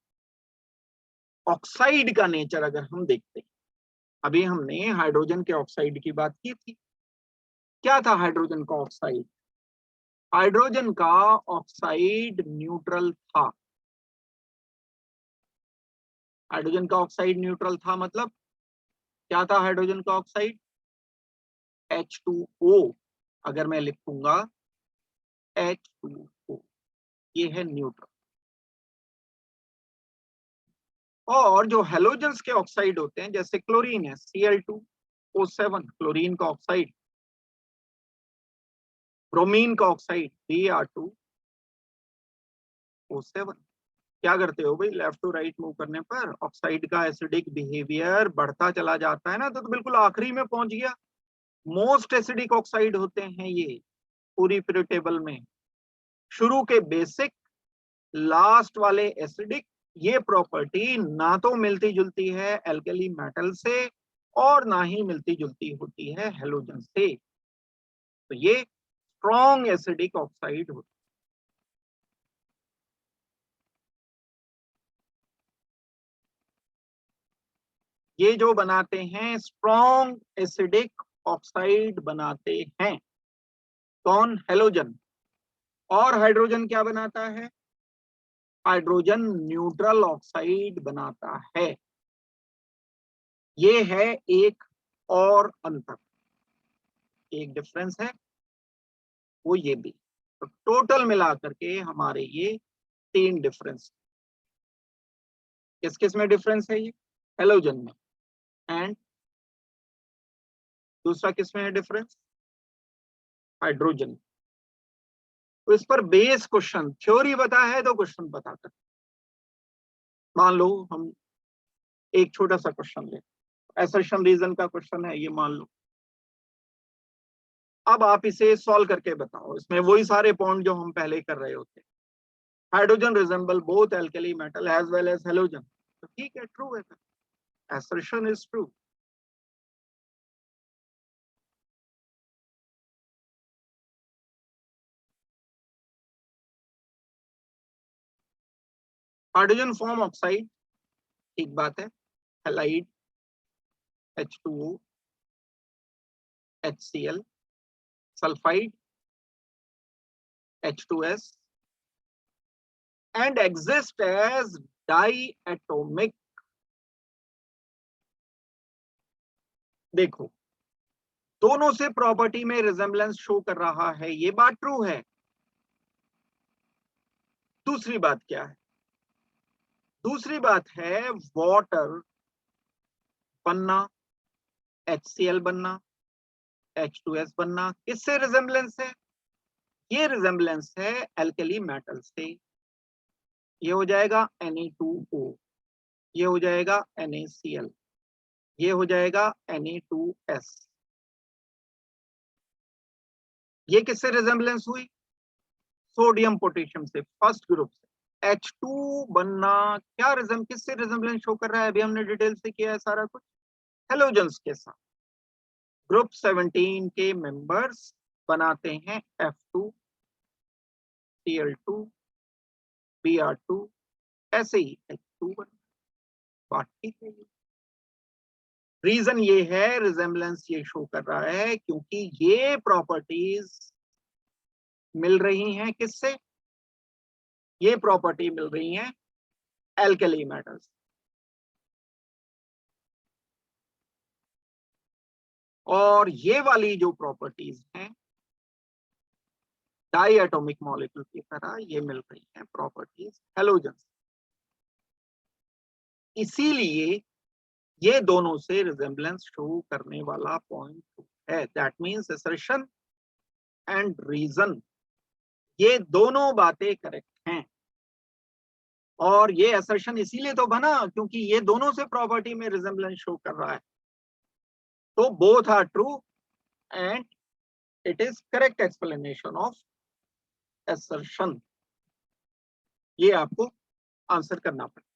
ऑक्साइड का नेचर अगर हम देखते हैं, अभी हमने हाइड्रोजन के ऑक्साइड की बात की थी। क्या था हाइड्रोजन का ऑक्साइड? हाइड्रोजन का ऑक्साइड न्यूट्रल था। हाइड्रोजन का ऑक्साइड न्यूट्रल था मतलब क्या था हाइड्रोजन का ऑक्साइड? H2O। अगर मैं लिखूंगा H2O, ये है न्यूट्रल। और जो हेलोजेंस के ऑक्साइड होते हैं, जैसे क्लोरीन है Cl2O7, क्लोरीन का ऑक्साइड, ब्रोमीन का ऑक्साइड Br2O7। क्या करते हो भाई, लेफ्ट टू राइट मूव करने पर ऑक्साइड का एसिडिक बिहेवियर बढ़ता चला जाता है ना, तो बिल्कुल आखिरी में पहुंच गया। मोस्ट एसिडिक ऑक्साइड होते हैं ये पूरी पीरियड टेबल में। शुरू के बेसिक, लास्ट वाले एसिडिक। ये प्रॉपर्टी ना तो मिलती जुलती है एल्कली मेटल से और ना ही मिलती जुलती होती है हेलोजन से। तो ये स्ट्रॉन्ग एसिडिक ऑक्साइड होते हैं। ये जो बनाते हैं स्ट्रॉन्ग एसिडिक ऑक्साइड बनाते हैं कौन? हेलोजन। और हाइड्रोजन क्या बनाता है? हाइड्रोजन न्यूट्रल ऑक्साइड बनाता है। ये है एक और अंतर, एक डिफरेंस है वो ये भी। तो टोटल मिलाकर के हमारे ये 3 डिफरेंस। किस किस में डिफरेंस है? ये हेलोजन में। एंड दूसरा किस में है डिफरेंस? हाइड्रोजन। तो इस पर बेस क्वेश्चन, थ्योरी बता है तो क्वेश्चन बता कर। मान लो हम एक छोटा सा क्वेश्चन ले, असर्शन रीजन का क्वेश्चन है ये, मान लो। अब आप इसे सॉल्व करके बताओ। इसमें वही सारे पॉइंट जो हम पहले कर रहे होते। Hydrogen resemble both alkali metal as well as halogen. तो ठीक है, ट्रू है, assertion is true. Hydrogen form oxide, ठीक बात है। Halide H2O, HCl, sulphide H2S, and exist as diatomic। देखो, दोनों से प्रॉपर्टी में रिजेम्बलेंस शो कर रहा है, ये बात ट्रू है। दूसरी बात क्या है? दूसरी बात है वाटर बनना, HCl बनना, H2S बनना, किससे रिजेम्बलेंस है? ये रिजेम्बलेंस है एल्कली मेटल से। ये हो जाएगा Na2O, ये हो जाएगा NaCl, ये हो जाएगा Na2S। ये किससे रिजेम्बलेंस हुई? सोडियम पोटेशियम से, फर्स्ट ग्रुप से। H2 बनना क्या किससे रिजेम्बलेंस शो कर रहा है? अभी हमने डिटेल से किया है सारा कुछ, हेलोजेंस के साथ। ग्रुप 17 के मेंबर्स बनाते हैं F2, Cl2, Br2, ऐसे ही H2 बनता। बात ठीक है। रीजन ये है, रिजेम्बलेंस ये शो कर रहा है क्योंकि ये प्रॉपर्टीज मिल रही हैं किससे? ये प्रॉपर्टी मिल रही है एल्कली मेटल्स। और ये वाली जो प्रॉपर्टीज हैं डाइएटॉमिक मॉलिक्यूल की तरह ये मिल रही हैं प्रॉपर्टीज हेलोजन। इसीलिए ये दोनों से रिजेम्बलेंस शो करने वाला पॉइंट है। That means assertion and reason, ये दोनों बातें करेक्ट हैं। और ये असर्शन इसीलिए तो बना क्योंकि ये दोनों से प्रॉपर्टी में रिजेम्बलेंस शो कर रहा है। तो both are true and it is correct explanation of assertion। ये आपको आंसर करना पड़ेगा।